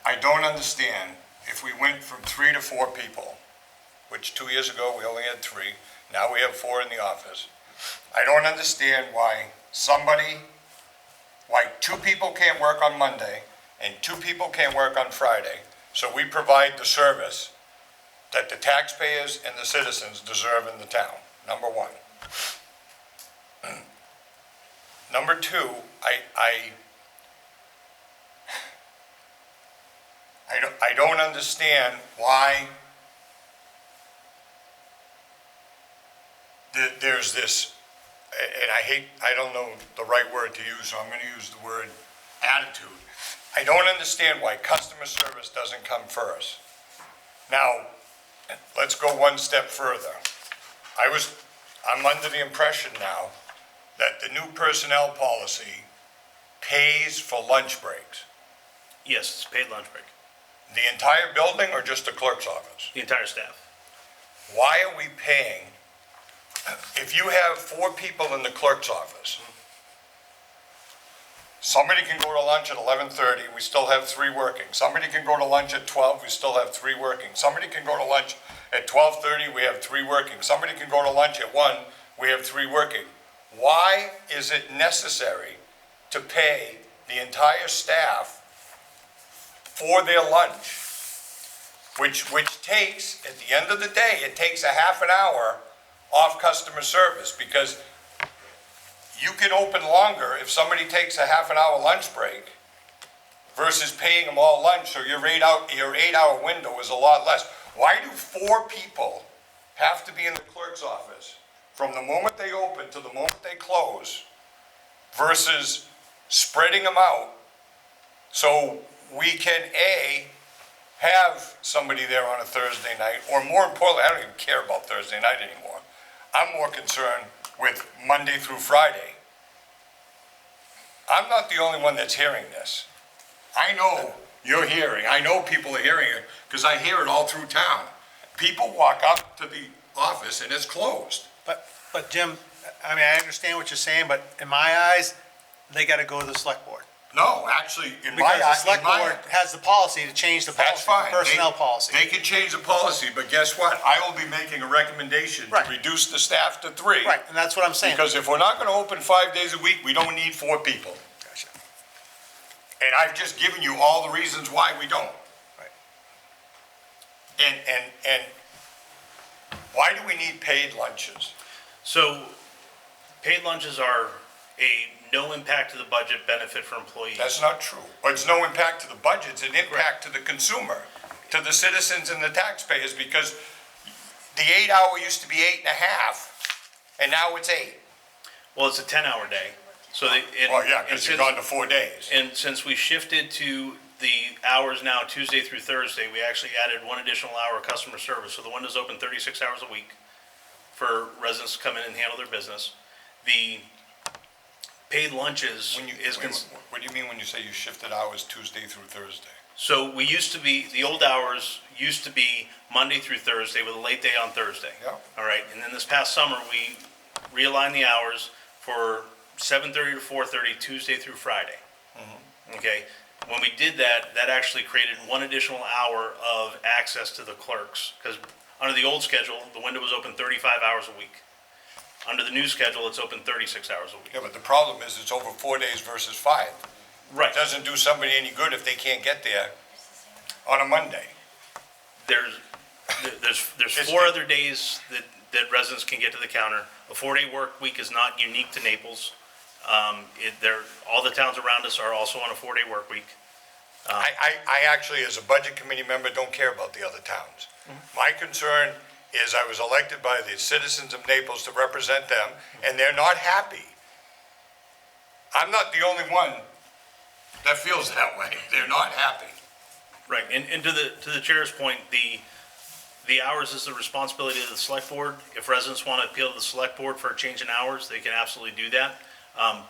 I don't understand if we went from 3 to 4 people, which 2 years ago we only had 3, now we have 4 in the office. I don't understand why 2 people can't work on Monday and 2 people can't work on Friday, so we provide the service that the taxpayers and the citizens deserve in the town, number one. Number 2, I don't understand why there's this, and I don't know the right word to use, so I'm going to use the word attitude. I don't understand why customer service doesn't come first. Now, let's go one step further. I'm under the impression now that the new personnel policy pays for lunch breaks. yes, it's paid lunch break, The entire building or just the clerk's office? the entire staff. Why are we paying, if you have 4 people in the clerk's office, somebody can go to lunch at 11:30, we still have 3 working. Somebody can go to lunch at 12, we still have 3 working. Somebody can go to lunch at 12:30, we have 3 working. Somebody can go to lunch at 1, we have 3 working. Why is it necessary to pay the entire staff for their lunch? Which takes, at the end of the day, it takes a half an hour off customer service, because you can open longer if somebody takes a half an hour lunch break versus paying them all lunch, so your 8-hour window is a lot less. Why do 4 people have to be in the clerk's office from the moment they open to the moment they close versus spreading them out so we can, A, have somebody there on a Thursday night, or more importantly, I don't even care about Thursday night anymore. I'm more concerned with Monday through Friday. I'm not the only one that's hearing this. I know you're hearing, I know people are hearing it, because I hear it all through town. People walk up to the office and it's closed. But Jim, I mean, I understand what you're saying, but in my eyes, they gotta go to the select board. No, actually, in my, Because the in select my, board has the policy to change the that's policy, the fine. personnel They- policy. They can change the policy, but guess what? I will be making a recommendation to Right. reduce the staff to 3. Right, and that's what I'm saying. Because if we're not gonna open 5 days a week, we don't need 4 people. Gotcha. And I've just given you all the reasons why we don't. Right. And why do we need paid lunches? So paid lunches are a no impact to the budget benefit for employees. That's not true. It's no impact to the budget, it's an impact to the consumer, to the citizens and the taxpayers, because the 8-hour used to be 8.5, and now it's 8. Well, it's a 10-hour day, so they. and- Well, yeah, and because you've since- gone to 4 days. And since we shifted to the hours now, Tuesday through Thursday, we actually added 1 additional hour of customer service. So the window's open 36 hours a week for residents to come in and handle their business. The paid lunches When you, is, what do you mean when you say you shifted hours Tuesday through Thursday? so we used to be, the old hours used to be Monday through Thursday with a late day on Thursday. Yeah. All right, and then this past summer, we realigned the hours for 7:30 to 4:30, Tuesday through Friday. Okay, when we did that, that actually created 1 additional hour of access to the clerks, because under the old schedule, the window was open 35 hours a week. Under the new schedule, it's open 36 hours a week. Yeah, but the problem is it's over 4 days versus 5. Right, It doesn't do somebody any good if they can't get there on a Monday. there's It's- 4 other days that residents can get to the counter. A 4-day work week is not unique to Naples. All the towns around us are also on a 4-day work week. I actually, as a budget committee member, don't care about the other towns. My concern is I was elected by the citizens of Naples to represent them, and they're not happy. I'm not the only one that feels that way. They're not happy. Right, and to the chair's point, the hours is the responsibility of the select board. If residents want to appeal to the select board for a change in hours, they can absolutely do that.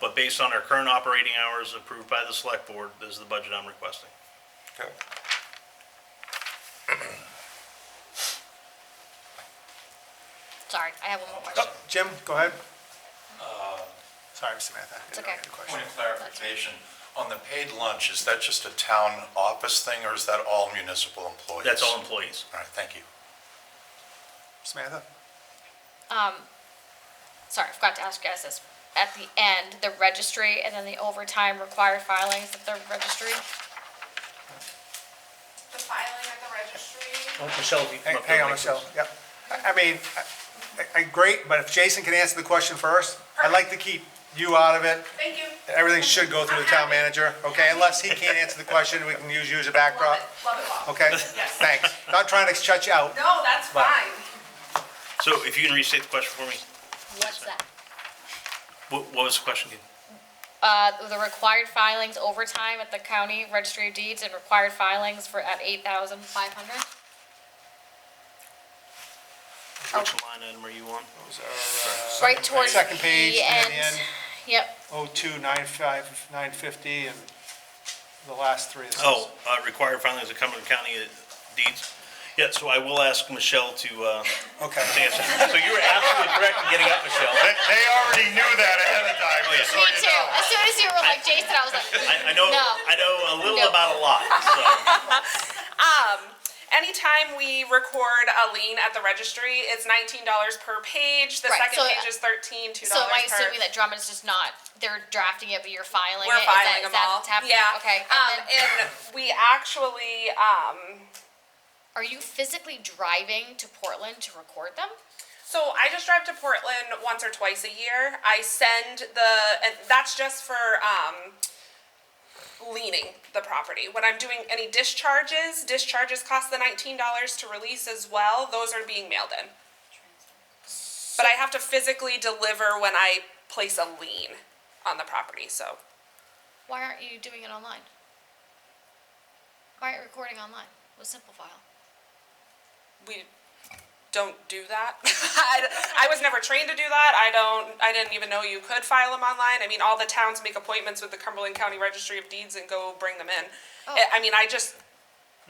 But based on our current operating hours approved by the select board, this is the budget I'm requesting. Okay. Sorry, I have one more question. Oh, Jim, go ahead. Sorry, Samantha. It's okay. Point of clarification, on the paid lunch, is that just a town office thing, or is that all municipal employees? That's all employees. All right, thank you. Samantha? Sorry, I forgot to ask you guys this. At the end, the registry and then the overtime required filings at the registry. The filing at the registry. Michelle, if you come up Hang there on, and make Michelle, this- yep. I mean, great, but if Jason can answer the question first, I'd like to keep you out of it. Thank you. Everything should go through the town manager, okay? Unless he can't answer the question, we can use you as a backdrop, Love it, Bob. okay? Yes. Thanks. Not trying to shut you out. No, that's But- fine. So if you can restate the question for me, What's that? what was the question again? The required filings overtime at the county registry of deeds and required filings for at 8,500? Which line item are you on? Right towards Second page, the near end. the end. Yep, 0295 950 and the last three. This is- Oh, required filings of Cumberland County deeds. Yeah, so I will ask Michelle to Okay. answer. So you were absolutely correct in getting up, Michelle. They already knew that ahead of time, yeah. just so me you too. know. As soon as you were like Jason, I was like, I know No. a little No. about a lot, so. Anytime we record a lien at the registry, it's $19 per page. The Right, second so- page is $2 so am I per. assuming that Drummond's just not, they're drafting it, but you're filing it? We're Is that- filing is them that all. what's happening? Yeah. Okay, And we actually, are you physically driving to Portland to record them? so I just drive to Portland once or twice a year. I send and that's just for, leaning the property. When I'm doing any discharges cost the $19 to release as well. Those are being mailed in. But I have to physically deliver when I place a lien on the property, so. Why aren't you doing it online? Why aren't you recording online with Simple File? We don't do that. I was never trained to do that. I didn't even know you could file them online. I mean, all the towns make appointments with the Cumberland County Registry of Deeds and go bring them in. Oh. I mean, I just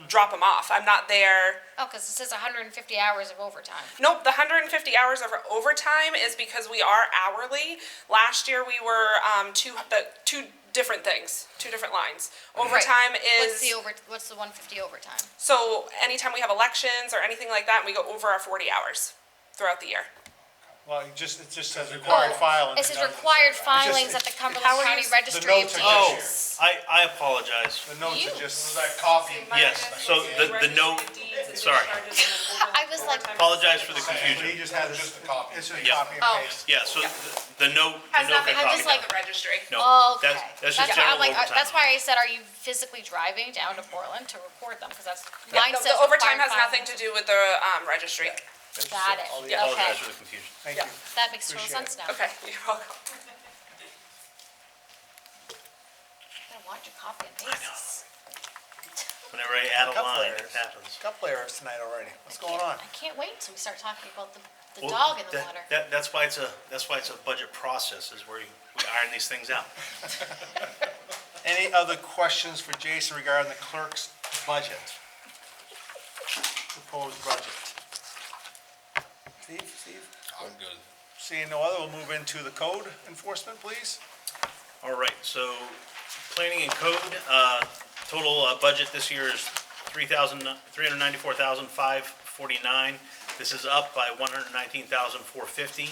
drop them off. I'm not there. Oh, because it says 150 hours of overtime. Nope, the 150 hours of overtime is because we are hourly. Last year we were two different things, two different lines. Overtime is What's the 150 overtime? so anytime we have elections or anything like that, we go over our 40 hours throughout the year. Well, it just says required filing. It says required filings at the Cumberland County Registry of notes are Deeds. just I apologize. The notes are You. just. That copy. Yes, so the note, sorry. I was like, Apologize for the He confusion. just has Just a copy. It's just Yeah. copy and Oh. paste. Yeah, so the note Has nothing got to do copied with down. the registry. No, okay. that's just why I'm general like, overtime. that's why I said, are you physically driving down to Portland to record them? Because that's, mine No, says the overtime required has nothing to filings. do with the registry. Got it, All the- okay. Apologize for the confusion. Thank you. That makes total Appreciate sense now. Okay, you're welcome. I want your copy and paste. Whenever I add a Couple line, errors. it happens. Couple errors tonight already. What's going on? I can't wait until we start talking about the Well, dog in the that- water. That's why it's a budget process, is where we iron these things out. Any other questions for Jason regarding the clerk's budget? Proposed budget. Steve? I'm good. Seeing no other, we'll move into the code enforcement, please. All right, so planning and code, total budget this year is $394,549. This is up by $119,450.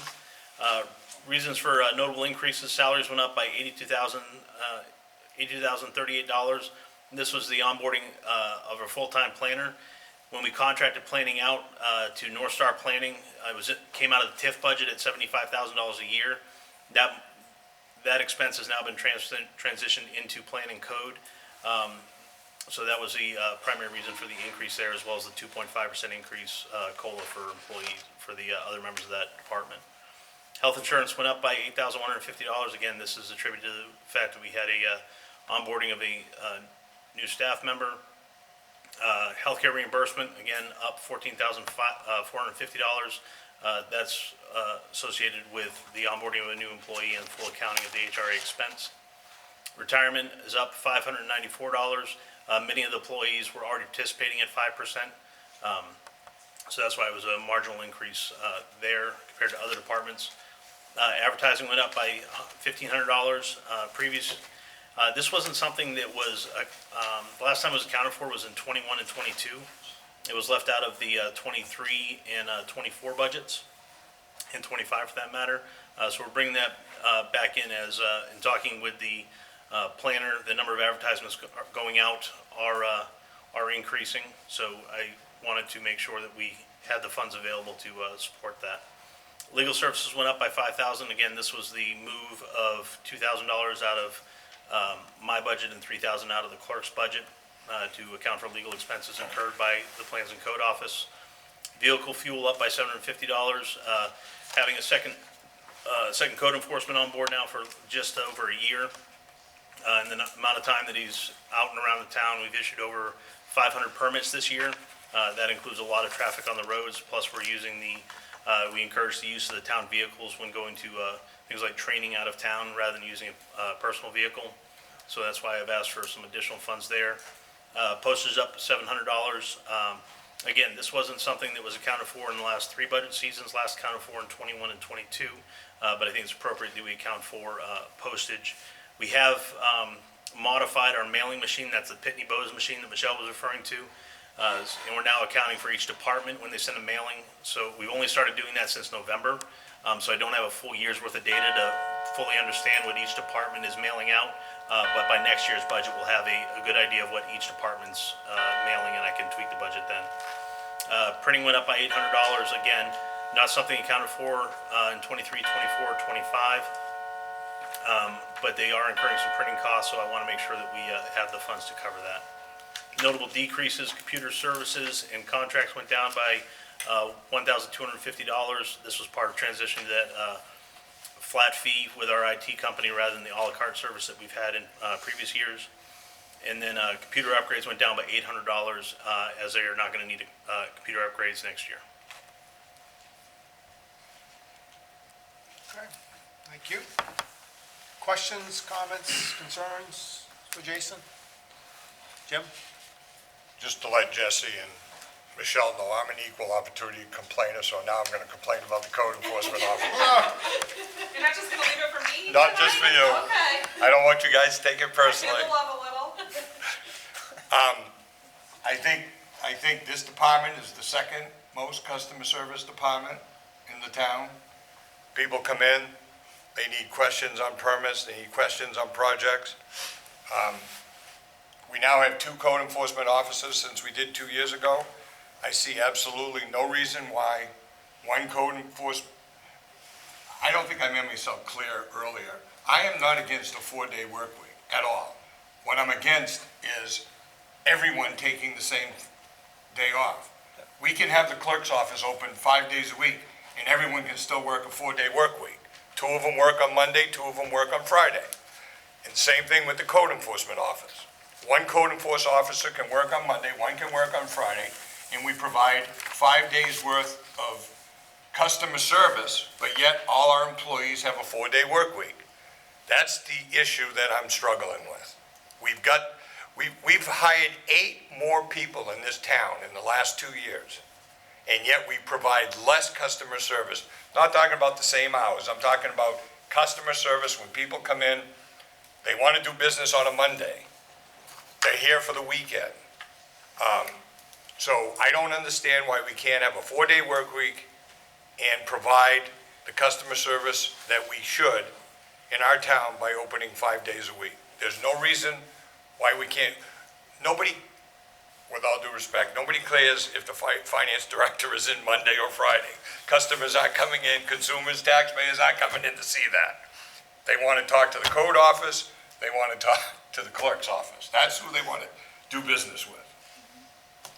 Reasons for notable increases: salaries went up by $82,038. This was the onboarding of a full-time planner. When we contracted planning out to North Star Planning, it came out of the TIF budget at $75,000 a year. That expense has now been transitioned into planning code. So that was the primary reason for the increase there, as well as the 2.5% increase COLA for employees, for the other members of that department. Health insurance went up by $8,150. Again, this is attributed to the fact that we had a onboarding of a new staff member. Healthcare reimbursement, again, up $14,450. That's associated with the onboarding of a new employee and full accounting of the HRA expense. Retirement is up $594. Many of the employees were already participating at 5%. So that's why it was a marginal increase there compared to other departments. Advertising went up by $1,500. This wasn't something that was, the last time it was accounted for was in 21 and 22. It was left out of the 23 and 24 budgets, and 25 for that matter. So we're bringing that back in as, in talking with the planner, the number of advertisements going out are increasing. So I wanted to make sure that we had the funds available to support that. Legal services went up by $5,000. Again, this was the move of $2,000 out of my budget and $3,000 out of the clerk's budget to account for legal expenses incurred by the Plans and Code Office. Vehicle fuel up by $750. Having a second code enforcement on board now for just over a year. In the amount of time that he's out and around the town, we've issued over 500 permits this year. That includes a lot of traffic on the roads, plus we're using we encourage the use of the town vehicles when going to things like training out of town rather than using a personal vehicle. So that's why I've asked for some additional funds there. Postage up $700. Again, this wasn't something that was accounted for in the last 3 budget seasons, last accounted for in 21 and 22, but I think it's appropriate that we account for postage. We have modified our mailing machine. That's the Pitney Bowes machine that Michelle was referring to. And we're now accounting for each department when they send a mailing. So we've only started doing that since November. So I don't have a full year's worth of data to fully understand what each department is mailing out. But by next year's budget, we'll have a good idea of what each department's mailing, and I can tweak the budget then. Printing went up by $800. Again, not something accounted for in 23, 24, 25. But they are incurring some printing costs, so I want to make sure that we have the funds to cover that. Notable decreases: computer services and contracts went down by $1,250. This was part of transition to that flat fee with our IT company rather than the a la carte service that we've had in previous years. And then computer upgrades went down by $800 as they are not going to need computer upgrades next year. Okay, thank you. Questions, comments, concerns for Jason? Jim? Just to let Jesse and Michelle know, I'm an equal opportunity complainer, so now I'm gonna complain about the code enforcement officer. You're not just gonna leave it for me? Not just for you. Okay. I don't want you guys to take it personally. Feel the love a little. I think this department is the second most customer service department in the town. People come in, they need questions on permits, they need questions on projects. We now have 2 code enforcement officers since we did 2 years ago. I see absolutely no reason why one code enforcement, I don't think I made myself clear earlier. I am not against a 4-day work week at all. What I'm against is everyone taking the same day off. We can have the clerk's office open 5 days a week, and everyone can still work a 4-day work week. 2 of them work on Monday, 2 of them work on Friday. And same thing with the code enforcement office. One code enforcement officer can work on Monday, one can work on Friday, and we provide 5 days worth of customer service, but yet all our employees have a 4-day work week. That's the issue that I'm struggling with. We've hired 8 more people in this town in the last 2 years, and yet we provide less customer service. Not talking about the same hours, I'm talking about customer service when people come in, they want to do business on a Monday. They're here for the weekend. So I don't understand why we can't have a 4-day work week and provide the customer service that we should in our town by opening 5 days a week. There's no reason why we can't. Nobody, with all due respect, nobody cares if the finance director is in Monday or Friday. Customers aren't coming in, consumers, taxpayers aren't coming in to see that. They want to talk to the code office, they want to talk to the clerk's office. That's who they want to do business with.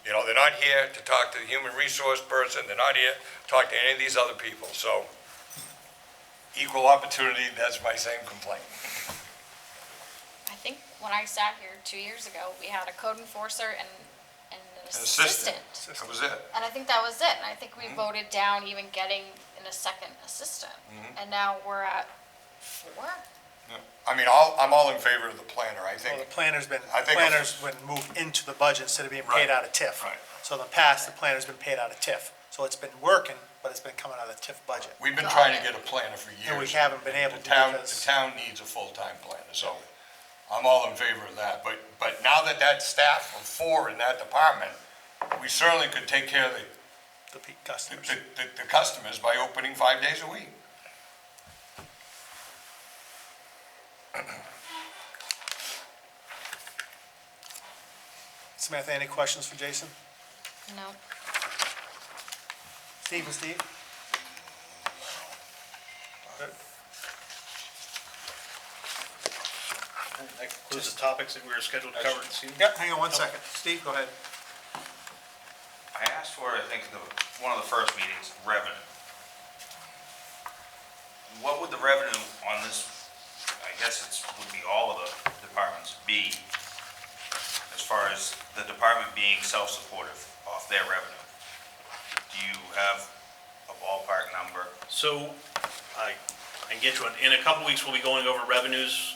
You know, they're not here to talk to the human resource person, they're not here to talk to any of these other people. So, equal opportunity, that's my same complaint. I think when I sat here 2 years ago, we had a code enforcer and an An assistant. That was it. And I think that was it. And I think we voted down even getting a second assistant. And now we're at 4? Yeah. I mean, I'm all in favor of the planner, I Well, think. the planner's been, I think- planners been moved into the budget instead of being paid Right, out of TIF. right. So in the past, the planner's been paid out of TIF. So it's been working, but it's been coming out of the TIF budget. We've been trying to get a planner for years. And we haven't been able The to town, because- the town needs a full-time planner, so I'm all in favor of that. But now that staff of 4 in that department, we certainly could take care of The peak customers. the customers by opening 5 days a week. Samantha, any questions for Jason? No. Steve and Steve? Good. That concludes the topics that we were scheduled to cover this evening. Yep, hang on 1 second. Steve, go ahead. I asked for, I think, one of the first meetings, revenue. What would the revenue on this, I guess would be all of the departments, be as far as the department being self-supportive off their revenue? Do you have a ballpark number? So I can get you, in a couple weeks, we'll be going over revenues,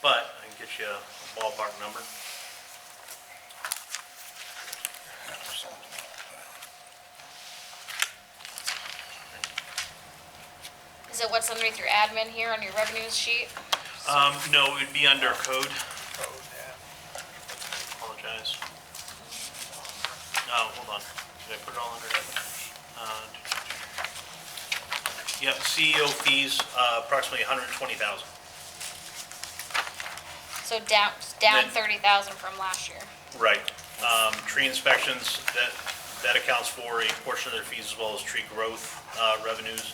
but I can get you a ballpark number. Is it what's underneath your admin here on your revenues sheet? No, it'd be under code. Apologize. No, hold on. Did I put it all under that? Yep, CEO fees, approximately 120,000. So down Then- 30,000 from last year. Right. Tree inspections, that accounts for a portion of their fees as well as tree growth revenues.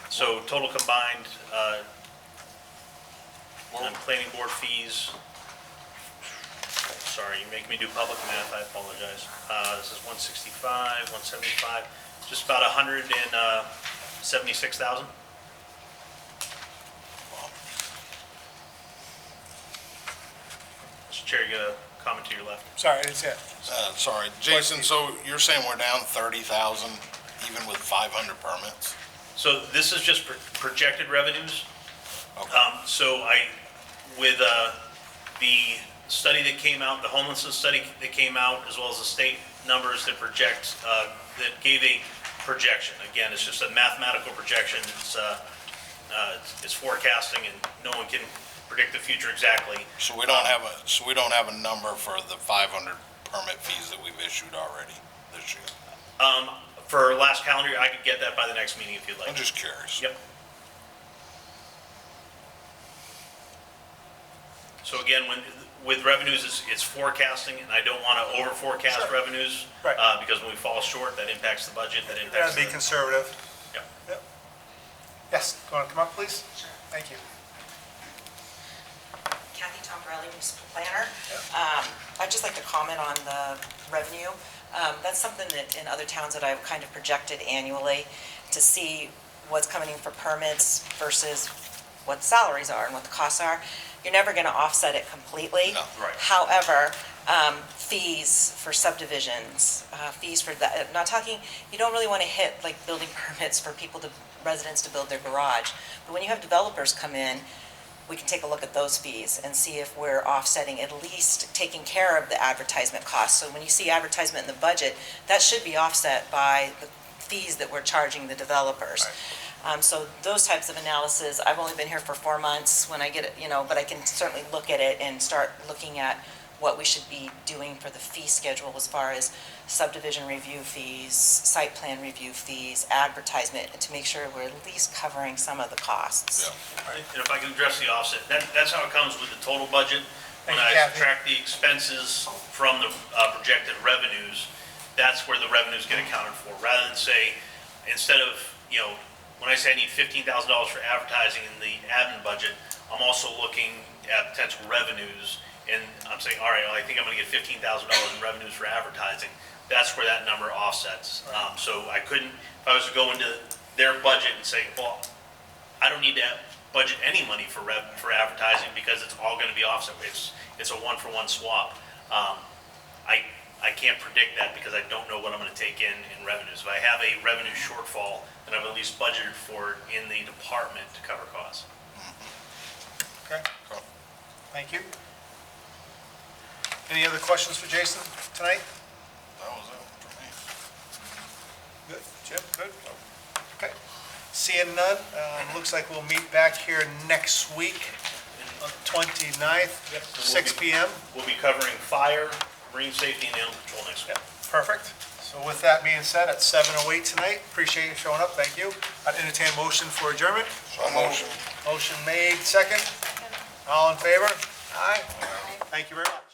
So total combined, on planning board fees, sorry, you make me do public math, I apologize. This is 165, 175, just about 176,000. Mr. Chair, you got a comment to your left? Sorry, I didn't see it. Sorry, Jason, so you're saying we're down 30,000 even with 500 permits? So this is just projected revenues. So with the study that came out, the homelessness study that came out, as well as the state numbers that project, that gave a projection. Again, it's just a mathematical projection. It's forecasting, and no one can predict the future exactly. So we don't have a number for the 500 permit fees that we've issued already this year. For last calendar year, I could get that by the next meeting if you'd like. I'm just curious. Yep. So again, with revenues, it's forecasting, and I don't want to over forecast Sure. revenues. Right. Because when we fall short, that impacts the budget, that Gotta impacts. be conservative. Yep. Yep. Yes, you want to come up, please? Sure. Thank you. Kathy Tombrelli, municipal planner. I'd just like to comment on the revenue. That's something that in other towns that I've kind of projected annually to see what's coming in for permits versus what salaries are and what the costs are. You're never going to offset it completely. No, right. However, fees for subdivisions, fees for that, I'm not talking, you don't really want to hit like building permits for residents to build their garage. But when you have developers come in, we can take a look at those fees and see if we're offsetting, at least taking care of the advertisement costs. So when you see advertisement in the budget, that should be offset by the fees that we're charging the developers. So those types of analysis, I've only been here for 4 months when I get it, but I can certainly look at it and start looking at what we should be doing for the fee schedule as far as subdivision review fees, site plan review fees, advertisement, to make sure we're at least covering some of the costs. And if I can address the offset, that's how it comes with the total budget. When Thank you, I Kathy. subtract the expenses from the projected revenues, that's where the revenues get accounted for. Rather than say, instead of, when I say I need $15,000 for advertising in the admin budget, I'm also looking at potential revenues, and I'm saying, all right, well, I think I'm gonna get $15,000 in revenues for advertising. That's where that number offsets. So I couldn't, if I was to go into their budget and say, well, I don't need to budget any money for advertising because it's all gonna be offset. It's a one-for-one swap. I can't predict that because I don't know what I'm gonna take in revenues. If I have a revenue shortfall, then I've at least budgeted for it in the department to cover costs. Okay. Thank you. Any other questions for Jason tonight? That was it for me. Good. Jim, good? Okay. Seeing none, looks like we'll meet back here next week, on the 29th, 6 PM. We'll be covering fire, marine safety, and animal control next week. Yep, perfect. So with that being said, at 7:08 tonight, appreciate you showing up, thank you. I'd entertain a motion for adjournment. So motion. Motion made, second. All in favor? Aye. Thank you very much.